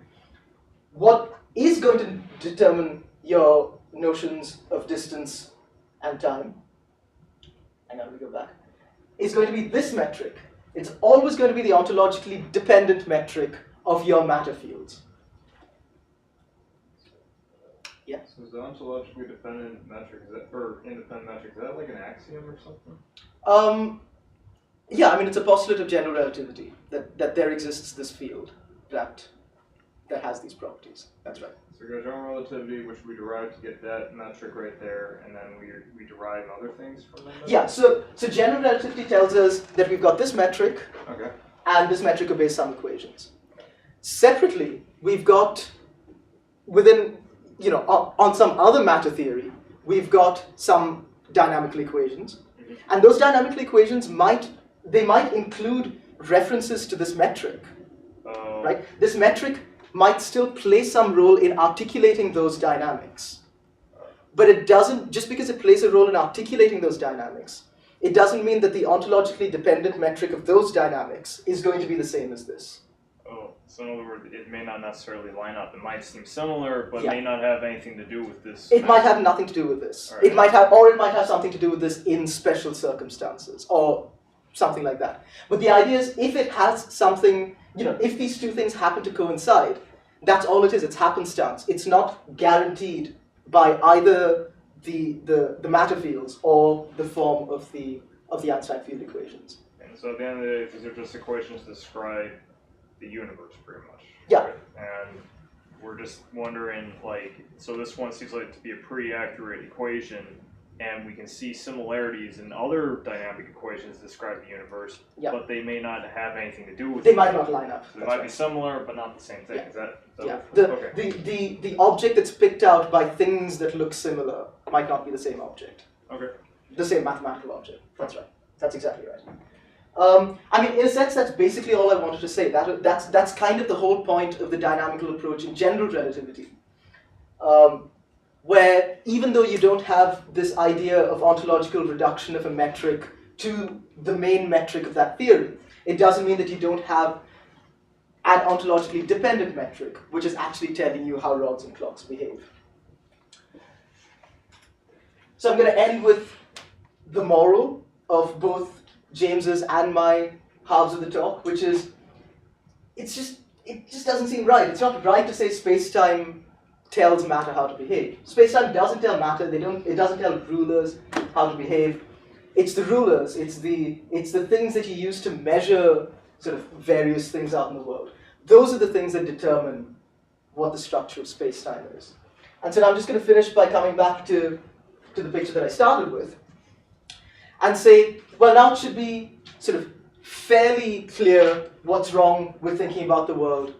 What is going to determine your notions of distance and time hang on, let me go back, is going to be this metric. It's always going to be the ontologically dependent metric of your matter fields. Yeah. So is the ontologically dependent metric, or independent metric, is that like an axiom or something? Yeah, I mean, it's a postulate of general relativity that there exists this field that has these properties. That's right. So we got general relativity, which we derive to get that metric right there, and then we derive other things from that metric? Yeah, so general relativity tells us that we've got this metric, Okay. and this metric obeys some equations. Separately, we've got within, on some other matter theory, we've got some dynamical equations, and those dynamical equations might include references to this metric, right? This metric might still play some role in articulating those dynamics, but it doesn't, just because it plays a role in articulating those dynamics, it doesn't mean that the ontologically dependent metric of those dynamics is going to be the same as this. Oh, so in other words, it may not necessarily line up. It might seem similar, but Yeah. may not have anything to do with this. It might have nothing to do with this. Right. It might have something to do with this in special circumstances, or something like that. But the idea is, if it has something, if these two things happen to coincide, that's all it is. It's happenstance. It's not guaranteed by either the matter fields or the form of the Einstein field equations. And so at the end of the day, these are just equations to describe the universe, pretty much. Yeah. Right? And we're just wondering, so this one seems like to be a pretty accurate equation, and we can see similarities in other dynamic equations that describe the universe, Yeah. but they may not have anything to do with They it. might not line up. So they That's might right. be similar, but not the same thing. Yeah. Is that Yeah, okay. the object that's picked out by things that look similar might not be the same object. Okay. The same mathematical object. That's right. That's exactly right. I mean, in a sense, that's basically all I wanted to say. That's kind of the whole point of the dynamical approach in general relativity, where even though you don't have this idea of ontological reduction of a metric to the main metric of that theory, it doesn't mean that you don't have an ontologically dependent metric, which is actually telling you how rods and clocks behave. So I'm going to end with the moral of both James's and my halves of the talk, which is, it just doesn't seem right. It's not right to say space-time tells matter how to behave. Space-time doesn't tell matter. It doesn't tell rulers how to behave. It's the rulers. It's the things that you use to measure sort of various things out in the world. Those are the things that determine what the structure of space-time is. And so now I'm just going to finish by coming back to the picture that I started with, and say, well, now it should be sort of fairly clear what's wrong with thinking about the world,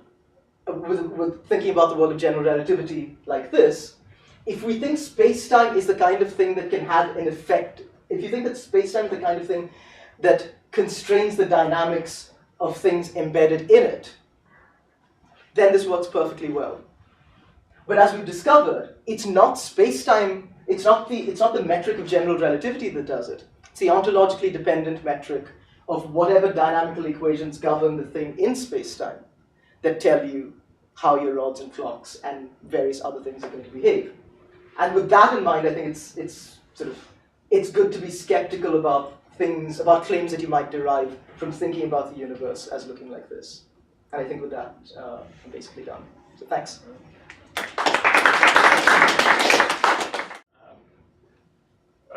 with thinking about the world of general relativity like this. If we think space-time is the kind of thing that can have an effect, if you think that space-time is the kind of thing that constrains the dynamics of things embedded in it, then this works perfectly well. But as we've discovered, it's not space-time, it's not the metric of general relativity that does it. It's the ontologically dependent metric of whatever dynamical equations govern the thing in space-time that tell you how your rods and clocks and various other things are going to behave. And with that in mind, I think it's good to be skeptical about claims that you might derive from thinking about the universe as looking like this. And I think with that, I'm basically done. So thanks.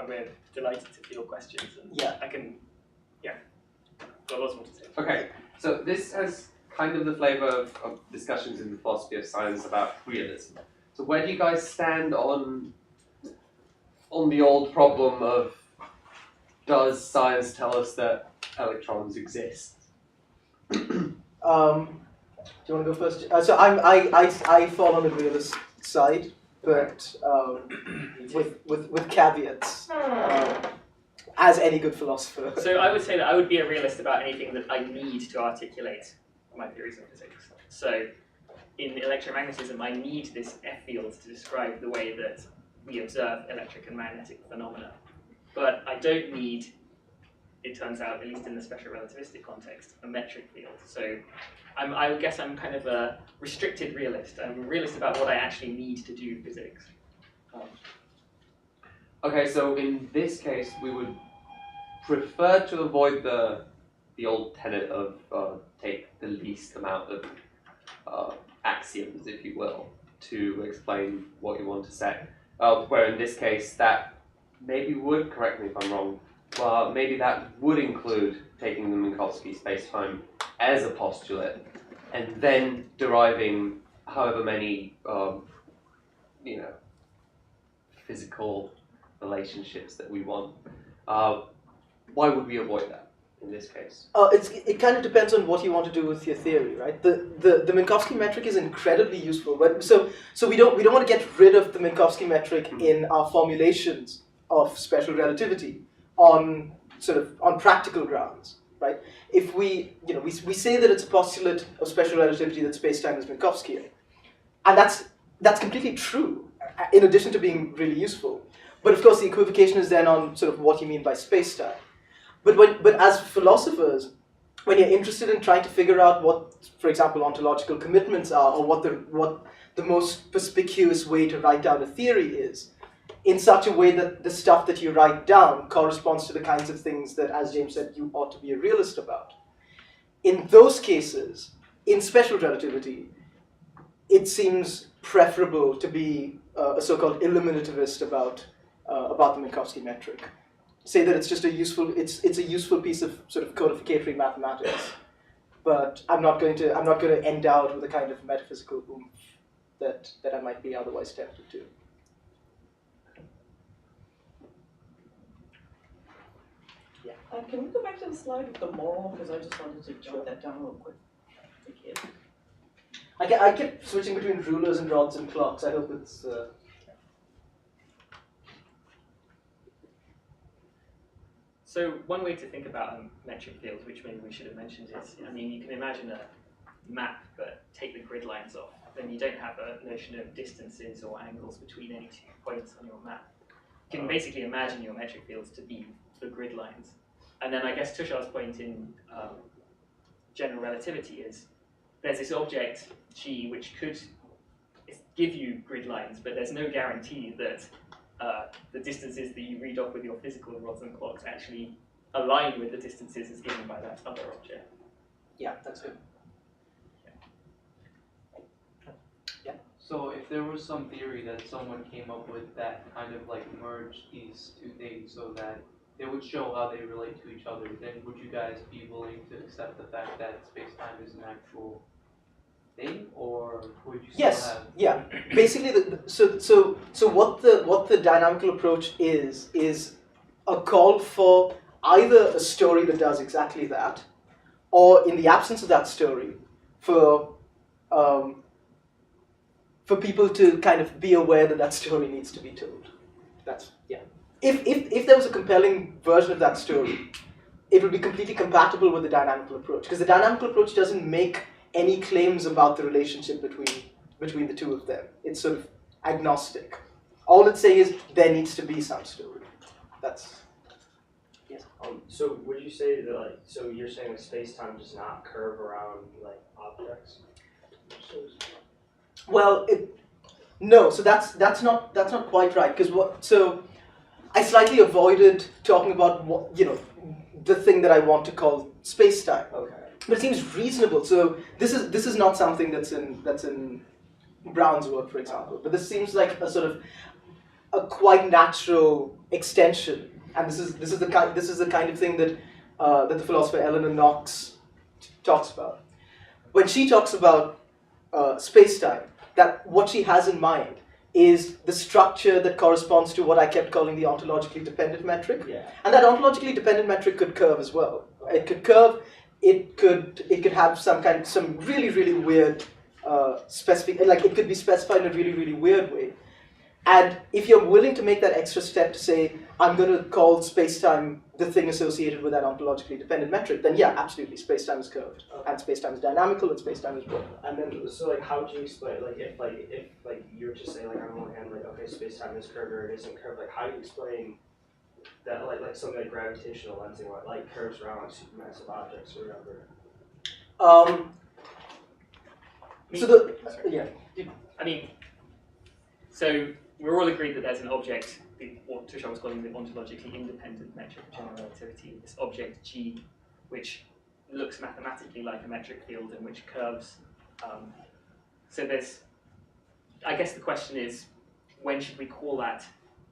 We're delighted to field your questions. And Yeah. Got lots more to say. Okay, so this has kind of the flavour of discussions in the philosophy of science about realism. So where do you guys stand on the old problem of, does science tell us that electrons exist? Do you want to go first? So I fall on the realist side, but with caveats, as any good philosopher. So I would say that I would be a realist about anything that I need to articulate my theories of physics. So in electromagnetism, I need this F field to describe the way that we observe electric and magnetic phenomena. But I don't need, it turns out, at least in the special relativistic context, a metric field. So I guess I'm kind of a restricted realist. I'm a realist about what I actually need to do physics. Okay, so in this case, we would prefer to avoid the old tenet of take the least amount of axioms, if you will, to explain what you want to say. Where in this case, that maybe would, correct me if I'm wrong, maybe that would include taking the Minkowski spacetime as a postulate and then deriving however many, physical relationships that we want. Why would we avoid that in this case? It kind of depends on what you want to do with your theory, right? The Minkowski metric is incredibly useful, but so we don't want to get rid of the Minkowski metric in our formulations of special relativity on practical grounds, right? If we say that it's a postulate of special relativity that spacetime is Minkowskian, and that's completely true, in addition to being really useful. But of course, the equivocation is then on sort of what you mean by spacetime. But as philosophers, when you're interested in trying to figure out what, for example, ontological commitments are, or what the most perspicuous way to write down a theory is, in such a way that the stuff that you write down corresponds to the kinds of things that, as James said, you ought to be a realist about. In those cases, in special relativity, it seems preferable to be a so-called eliminativist about the Minkowski metric. Say that it's just a useful piece of sort of codificatory mathematics, but I'm not going to endow it with a kind of metaphysical oomph that I might be otherwise tempted to. Can we go back to the slide with the moral, because I just wanted to jot that down real quick. Thank you. I kept switching between rulers and rods and clocks. I hope it's. So one way to think about metric fields, which maybe we should have mentioned, is, you can imagine a map, but take the grid lines off. Then you don't have a notion of distances or angles between any 2 points on your map. You can basically imagine your metric fields to be the grid lines. And then I guess Tushar's point in general relativity is there's this object G which could give you grid lines, but there's no guarantee that the distances that you read off with your physical rods and clocks actually align with the distances as given by that other object. Yeah, that's good. So if there was some theory that someone came up with that kind of like merged these two things so that they would show how they relate to each other, then would you guys be willing to accept the fact that space-time is an actual thing, or would you still Yes, have? yeah. Basically, so what the dynamical approach is a call for either a story that does exactly that, or in the absence of that story, for people to kind of be aware that that story needs to be told. That's, yeah. If there was a compelling version of that story, it would be completely compatible with the dynamical approach, because the dynamical approach doesn't make any claims about the relationship between the two of them. It's sort of agnostic. All it's saying is there needs to be some story. That's, yes. So would you say that, so you're saying that space-time does not curve around objects? Well, no. So that's not quite right, because so I slightly avoided talking about the thing that I want to call space-time. Okay. But it seems reasonable. So this is not something that's in Brown's work, for example. But this seems like a sort of a quite natural extension, and this is the kind of thing that the philosopher Eleanor Knox talks about. When she talks about space-time, that what she has in mind is the structure that corresponds to what I kept calling the ontologically dependent metric. Yeah. And that ontologically dependent metric could curve as well. It could curve. It could have some really, really weird specific, it could be specified in a really, really weird way. And if you're willing to make that extra step to say, I'm going to call space-time the thing associated with that ontologically dependent metric, then yeah, absolutely, space-time is curved, and space-time is dynamical, and space-time is broken. And then, so how would you explain, if you were to say, on one hand, okay, space-time is curved or it isn't curved, how do you explain that, something like gravitational lensing, what light curves around supermassive objects or whatever? So we're all agreed that there's an object, what Tushar was calling the ontologically independent metric of general relativity, this object G, which looks mathematically like a metric field and which curves. So there's, I guess the question is, when should we call that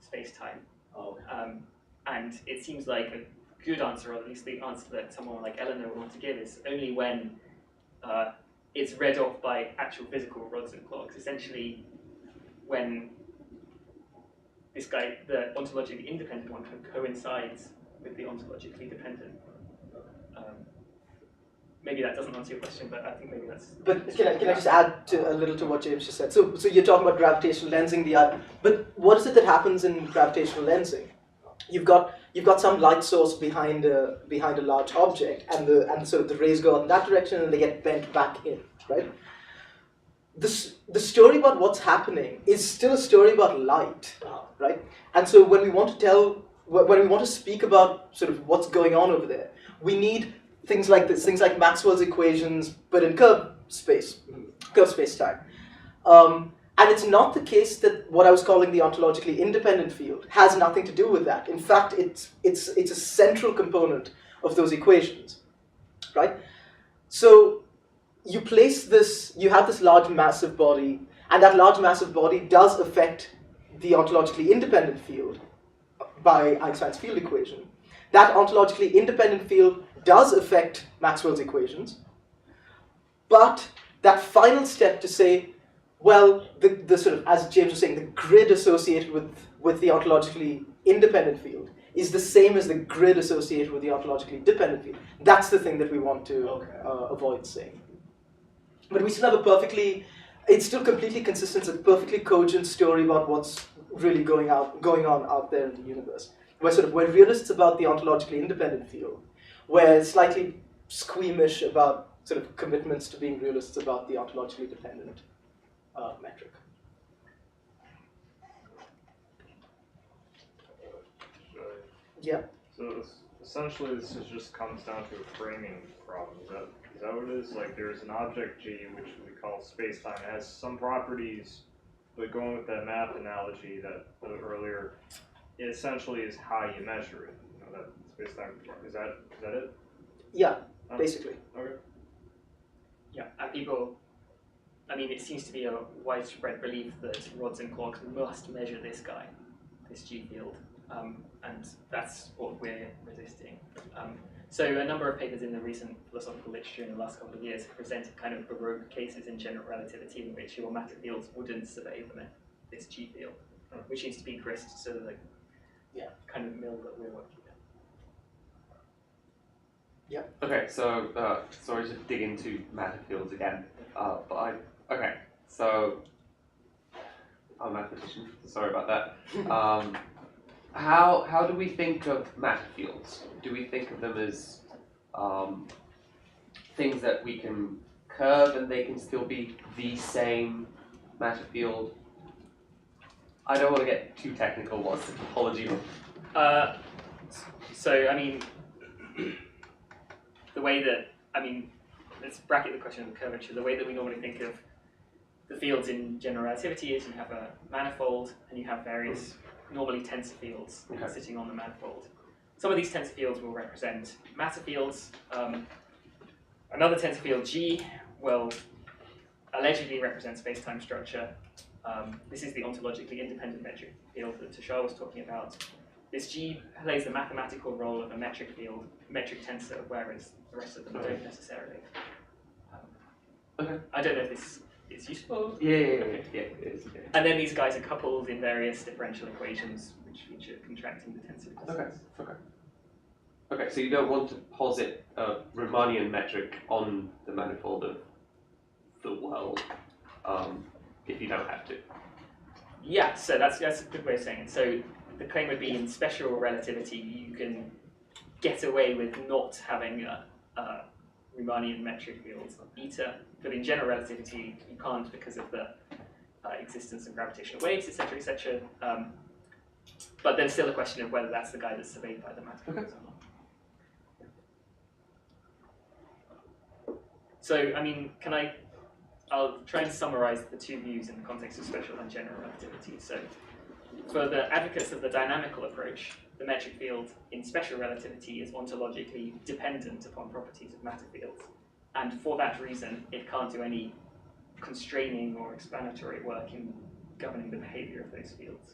space-time? Oh. And it seems like a good answer, or at least the answer that someone like Eleanor would want to give, is only when it's read off by actual physical rods and clocks. Essentially, when this guy, the ontologically independent one, coincides with the ontologically dependent. Maybe that doesn't answer your question, but I think maybe that's. But can I just add a little to what James just said? So you're talking about gravitational lensing, but what is it that happens in gravitational lensing? You've got some light source behind a large object, and the sort of the rays go in that direction and they get bent back in, right? The story about what's happening is still a story about light, right? And so when we want to speak about sort of what's going on over there, we need things like this, things like Maxwell's equations, but in curved space-time. And it's not the case that what I was calling the ontologically independent field has nothing to do with that. In fact, it's a central component of those equations, right? So you have this large massive body, and that large massive body does affect the ontologically independent field by Einstein's field equation. That ontologically independent field does affect Maxwell's equations, but that final step to say, well, the sort of, as James was saying, the grid associated with the ontologically independent field is the same as the grid associated with the ontologically dependent field. That's the thing that we want to avoid saying. But we still have it's still completely consistent, a perfectly cogent story about what's really going on out there in the universe. We're realists about the ontologically independent field. We're slightly squeamish about sort of commitments to being realists about the ontologically dependent metric. Yeah. So essentially, this just comes down to a framing problem. Is that what it is? Like, there's an object G, which we call space-time. It has some properties, but going with that math analogy that earlier, it essentially is how you measure it. You know, that space-time. Is that it? Yeah, basically. Okay. Yeah, it seems to be a widespread belief that rods and clocks must measure this guy, this G field, and that's what we're resisting. So a number of papers in the recent philosophical literature in the last couple of years have presented kind of baroque cases in general relativity in which your matter fields wouldn't survey this G field, which needs to be grist to the kind of mill that we're working at. Yeah. Okay, so sorry to dig into matter fields again, so I'm a mathematician. Sorry about that. How do we think of matter fields? Do we think of them as things that we can curve and they can still be the same matter field? I don't want to get too technical. What's the topology? The way that, let's bracket the question of the curvature. The way that we normally think of the fields in general relativity is you have a manifold and you have various, normally tensor fields sitting on the manifold. Some of these tensor fields will represent matter fields. Another tensor field, G, will allegedly represent space-time structure. This is the ontologically independent metric field that Tushar was talking about. This G plays the mathematical role of a metric field, metric tensor, whereas the rest of them don't necessarily. I don't know if this is useful. Yeah, it is. Yeah. And then these guys are coupled in various differential equations, which feature contracting the tensor distance. Okay, so you don't want to posit a Riemannian metric on the manifold of the world if you don't have to. Yeah, so that's a good way of saying it. So the claim would be in special relativity, you can get away with not having a Riemannian metric field eta, but in general relativity you can't because of the existence of gravitational waves, etc., etc. But there's still a question of whether that's the guy that's surveyed by the matter fields or not. So, I'll try and summarize the two views in the context of special and general relativity. So, for the advocates of the dynamical approach, the metric field in special relativity is ontologically dependent upon properties of matter fields. And for that reason, it can't do any constraining or explanatory work in governing the behavior of those fields.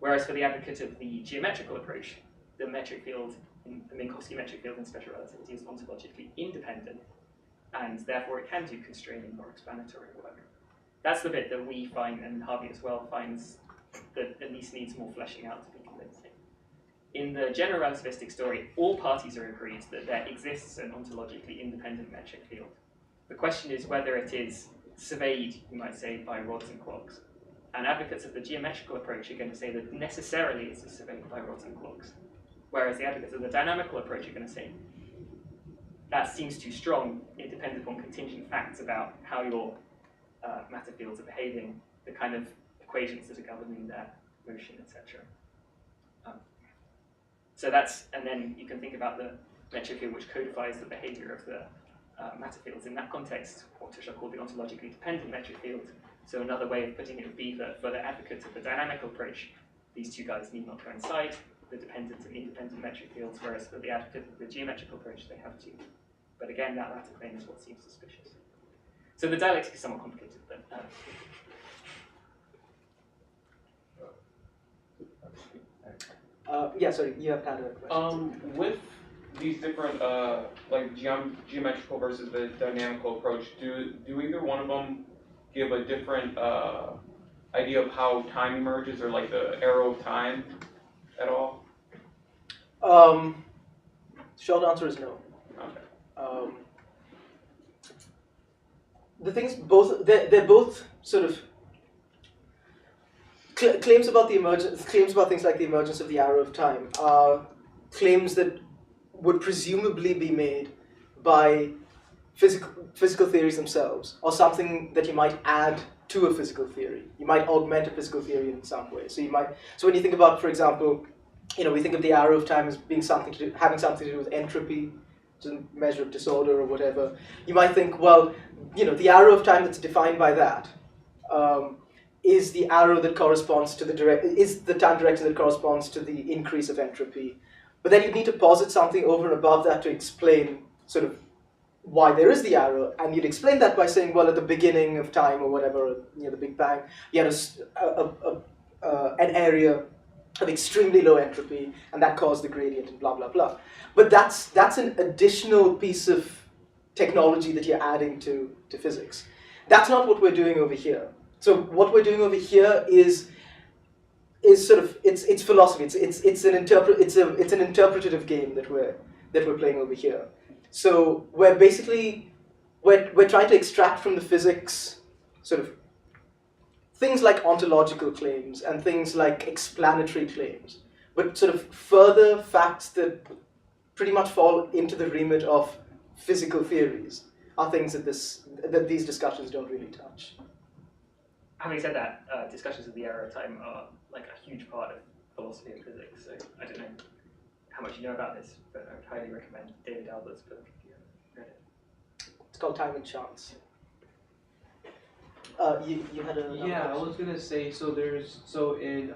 Whereas for the advocate of the geometrical approach, the metric field, the Minkowski metric field in special relativity is ontologically independent, and therefore it can do constraining or explanatory work. That's the bit that we find, and Harvey as well finds, that at least needs more fleshing out to be convincing. In the general relativistic story, all parties are agreed that there exists an ontologically independent metric field. The question is whether it is surveyed, you might say, by rods and clocks. And advocates of the geometrical approach are going to say that necessarily it's surveyed by rods and clocks. Whereas the advocates of the dynamical approach are going to say that seems too strong, it depends upon contingent facts about how your matter fields are behaving, the kind of equations that are governing their motion, etc. So that's, and then you can think about the metric field which codifies the behavior of the matter fields. In that context, what Tushar called the ontologically dependent metric field. So another way of putting it would be that for the advocates of the dynamical approach, these two guys need not coincide, the dependent and independent metric fields, whereas for the advocate of the geometrical approach, they have to. But again, that latter claim is what seems suspicious. So the dialectic is somewhat complicated, but yeah, sorry, you have had a question. With these different, like geometrical versus the dynamical approach, do either one of them give a different idea of how time emerges, or like the arrow of time at all? Short answer is no. Okay. The thing is, they're both sort of claims about things like the emergence of the arrow of time are claims that would presumably be made by physical theories themselves, or something that you might add to a physical theory. You might augment a physical theory in some way. So when you think about, for example, we think of the arrow of time as being having something to do with entropy, to measure of disorder or whatever. You might think, well, the arrow of time that's defined by that is the arrow that corresponds to is the time direction that corresponds to the increase of entropy. But then you need to posit something over and above that to explain sort of why there is the arrow, and you'd explain that by saying, well, at the beginning of time or whatever, the Big Bang, you had an area of extremely low entropy, and that caused the gradient, and blah blah blah. But that's an additional piece of technology that you're adding to physics. That's not what we're doing over here. So what we're doing over here is sort of it's philosophy. It's an interpretative game that we're playing over here. So we're trying to extract from the physics sort of things like ontological claims and things like explanatory claims, but sort of further facts that pretty much fall into the remit of physical theories are things that these discussions don't really touch. having said that, discussions of the arrow of time are like a huge part of philosophy and physics. So I don't know how much you know about this, but I would highly recommend David Albert's book if you haven't read it. It's called Time and Chance. You had a Yeah, I was gonna say, so in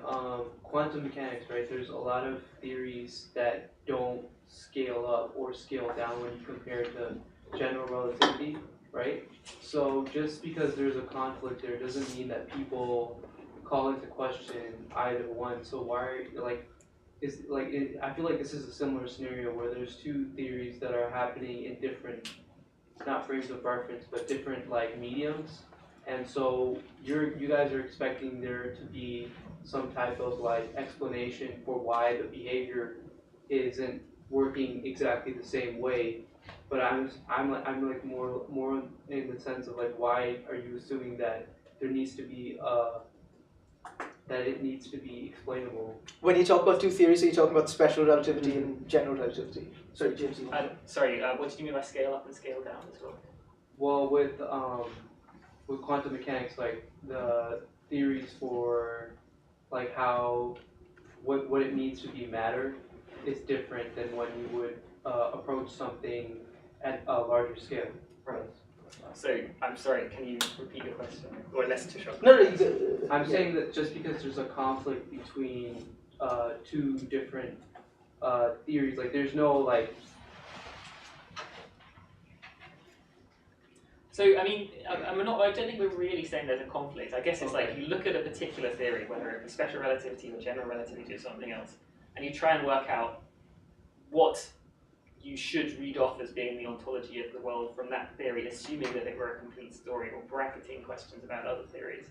quantum mechanics, right, there's a lot of theories that don't scale up or scale down when you compare to general relativity, right? So just because there's a conflict there doesn't mean that people call into question either one. So why, I feel like this is a similar scenario where there's two theories that are happening in different, not frames of reference, but different like mediums. And so you guys are expecting there to be some type of like explanation for why the behavior isn't working exactly the same way. But I'm like more in the sense of like, why are you assuming that there needs to be that it needs to be explainable? When you talk about two theories, are you talking about special relativity and general relativity? Sorry, James. What did you mean by scale up and scale down as well? Well, with quantum mechanics, like the theories for like how what it means to be matter is different than when you would approach something at a larger scale. Right. So I'm sorry, can you repeat your question, or less Tushar? No, I'm saying that just because there's a conflict between two different theories. Like there's no like. So, I mean, I don't think we're really saying there's a conflict. I guess it's like you look at a particular theory, whether it be special relativity or general relativity or something else, and you try and work out what you should read off as being the ontology of the world from that theory, assuming that it were a complete story, or bracketing questions about other theories.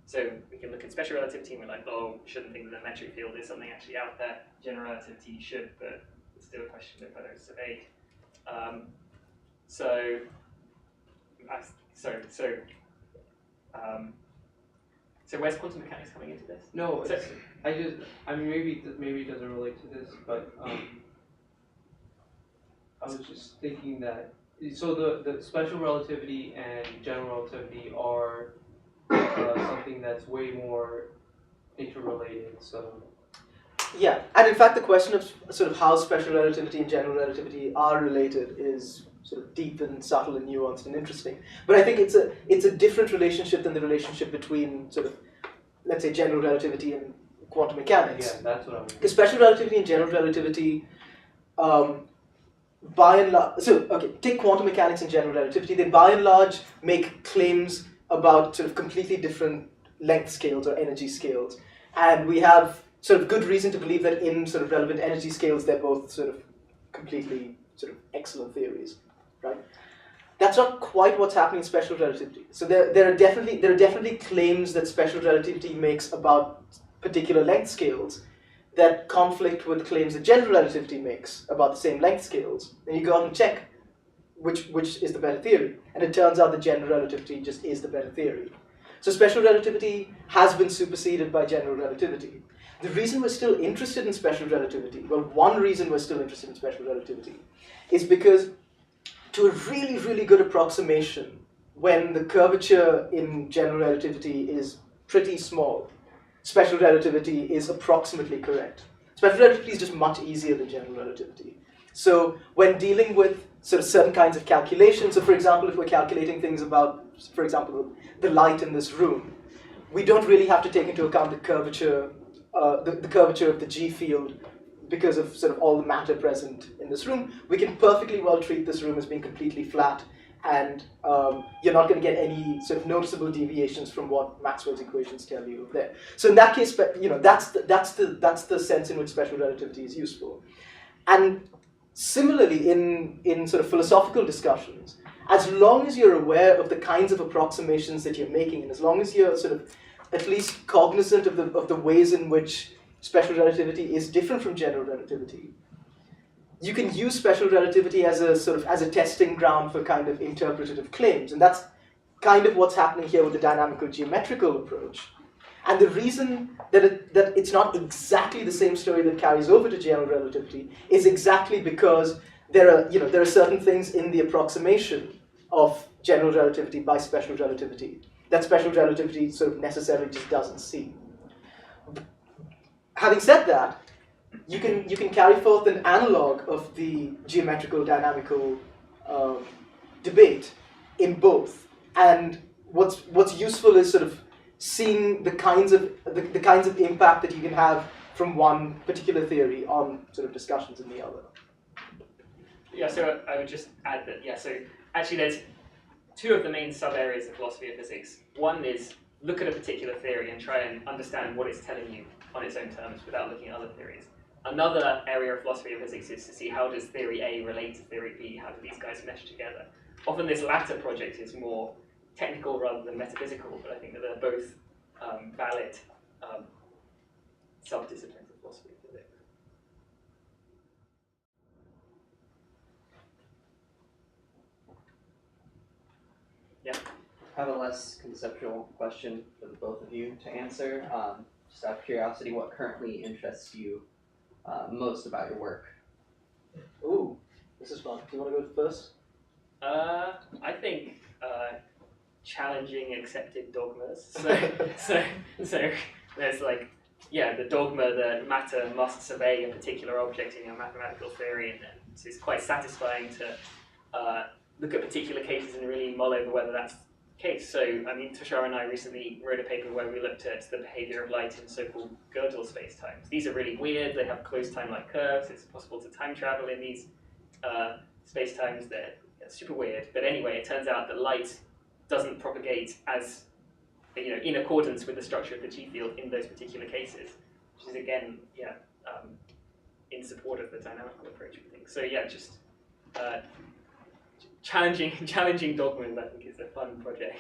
So we can look at special relativity and we're like, oh, we shouldn't think that the metric field is something actually out there. General relativity should, but it's still a question of whether it's vague. So where's quantum mechanics coming into this? No, So- it's, I mean, maybe it doesn't relate to this, but I was just thinking that, so the special relativity and general relativity are something that's way more interrelated, so. Yeah, and in fact the question of sort of how special relativity and general relativity are related is sort of deep and subtle and nuanced and interesting. But I think it's a different relationship than the relationship between sort of, let's say, general relativity and quantum mechanics. Yeah, that's what I was. Because special relativity and general relativity, by and large, so okay, take quantum mechanics and general relativity, they by and large make claims about sort of completely different length scales or energy scales. And we have sort of good reason to believe that in sort of relevant energy scales, they're both sort of completely sort of excellent theories, right? That's not quite what's happening in special relativity. So there are definitely claims that special relativity makes about particular length scales that conflict with claims that general relativity makes about the same length scales. And you go out and check which is the better theory. And it turns out that general relativity just is the better theory. So special relativity has been superseded by general relativity. The reason we're still interested in special relativity, well, one reason we're still interested in special relativity is because to a really, really good approximation, when the curvature in general relativity is pretty small, special relativity is approximately correct. Special relativity is just much easier than general relativity. So when dealing with sort of certain kinds of calculations, so for example, if we're calculating things about, for example, the light in this room, we don't really have to take into account the curvature, the curvature of the G field because of sort of all the matter present in this room. We can perfectly well treat this room as being completely flat, and you're not going to get any sort of noticeable deviations from what Maxwell's equations tell you there. So in that case, you know, that's the sense in which special relativity is useful. And similarly, in sort of philosophical discussions, as long as you're aware of the kinds of approximations that you're making, and as long as you're sort of at least cognizant of the ways in which special relativity is different from general relativity, you can use special relativity as a sort of as a testing ground for kind of interpretative claims, and that's kind of what's happening here with the dynamical geometrical approach. And the reason that it's not exactly the same story that carries over to general relativity is exactly because there are certain things in the approximation of general relativity by special relativity that special relativity sort of necessarily just doesn't see. Having said that, you can carry forth an analog of the geometrical dynamical debate in both, and what's useful is sort of seeing the kinds of impact that you can have from one particular theory on sort of discussions in the other. Yeah, so I would just add that, yeah, so actually there's two of the main sub-areas of philosophy of physics. One is look at a particular theory and try and understand what it's telling you on its own terms without looking at other theories. Another area of philosophy of physics is to see how does theory A relate to theory B, how do these guys mesh together. Often this latter project is more technical rather than metaphysical, but I think that they're both valid sub-disciplines of philosophy of physics. Yeah. I have a less conceptual question for the both of you to answer. Just out of curiosity, what currently interests you most about your work? Ooh, this is fun. Do you want to go first? I think challenging accepted dogmas. So there's like, yeah, the dogma that matter must survey a particular object in your mathematical theory, and then it's quite satisfying to look at particular cases and really mull over whether that's the case. So, I mean, Tushar and I recently wrote a paper where we looked at the behavior of light in so-called Gödel spacetimes. These are really weird. They have closed time-like curves. It's possible to time travel in these spacetimes. They're super weird. But anyway, it turns out that light doesn't propagate as, in accordance with the structure of the G field in those particular cases, which is again, in support of the dynamical approach of things. So yeah, just challenging dogmas, I think, is a fun project.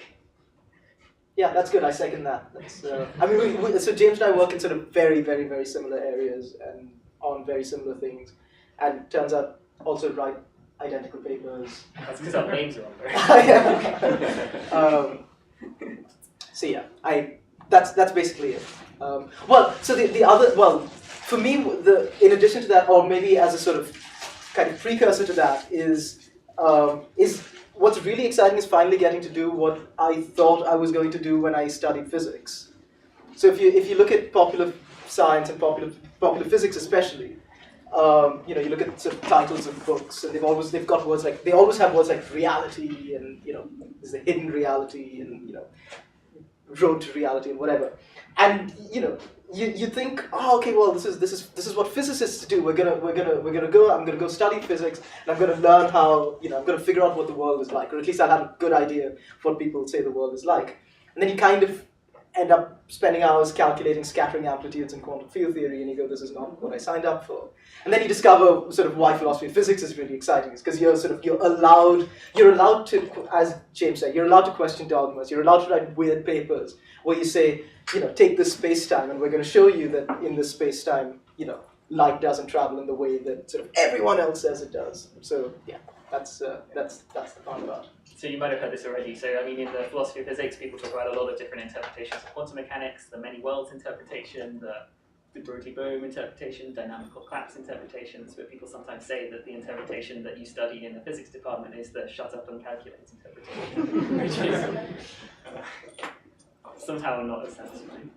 Yeah, that's good. I second that. That's, I mean, so James and I work in sort of very, very, very similar areas and on very similar things, and turns out also write identical papers. That's because our names are on there. So yeah, that's basically it. Well, so the other, well, for me, in addition to that, or maybe as a sort of kind of precursor to that, is what's really exciting is finally getting to do what I thought I was going to do when I studied physics. So if you look at popular science and popular physics especially, you look at sort of titles of books, and they've got words like, they always have words like reality, and there's the hidden reality, and road to reality, and whatever. And you think, oh, okay, well, this is what physicists do. I'm gonna go study physics, and I'm gonna learn how, I'm gonna figure out what the world is like, or at least I'll have a good idea of what people say the world is like. And then you kind of end up spending hours calculating scattering amplitudes in quantum field theory, and you go, this is not what I signed up for. And then you discover sort of why philosophy of physics is really exciting. It's because you're allowed to, as James said, you're allowed to question dogmas. You're allowed to write weird papers where you say, take this space-time, and we're going to show you that in this space-time, light doesn't travel in the way that sort of everyone else says it does. So yeah, that's the fun about it. So you might have heard this already. So I mean, in the philosophy of physics, people talk about a lot of different interpretations of quantum mechanics: the many worlds interpretation, the Broglie-Bohm interpretation, dynamical collapse interpretations. But people sometimes say that the interpretation that you study in the physics department is the shut up and calculate interpretation, which is somehow not as satisfying.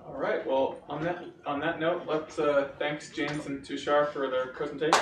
All right. Well, on that note, let's thanks James and Tushar for their presentation.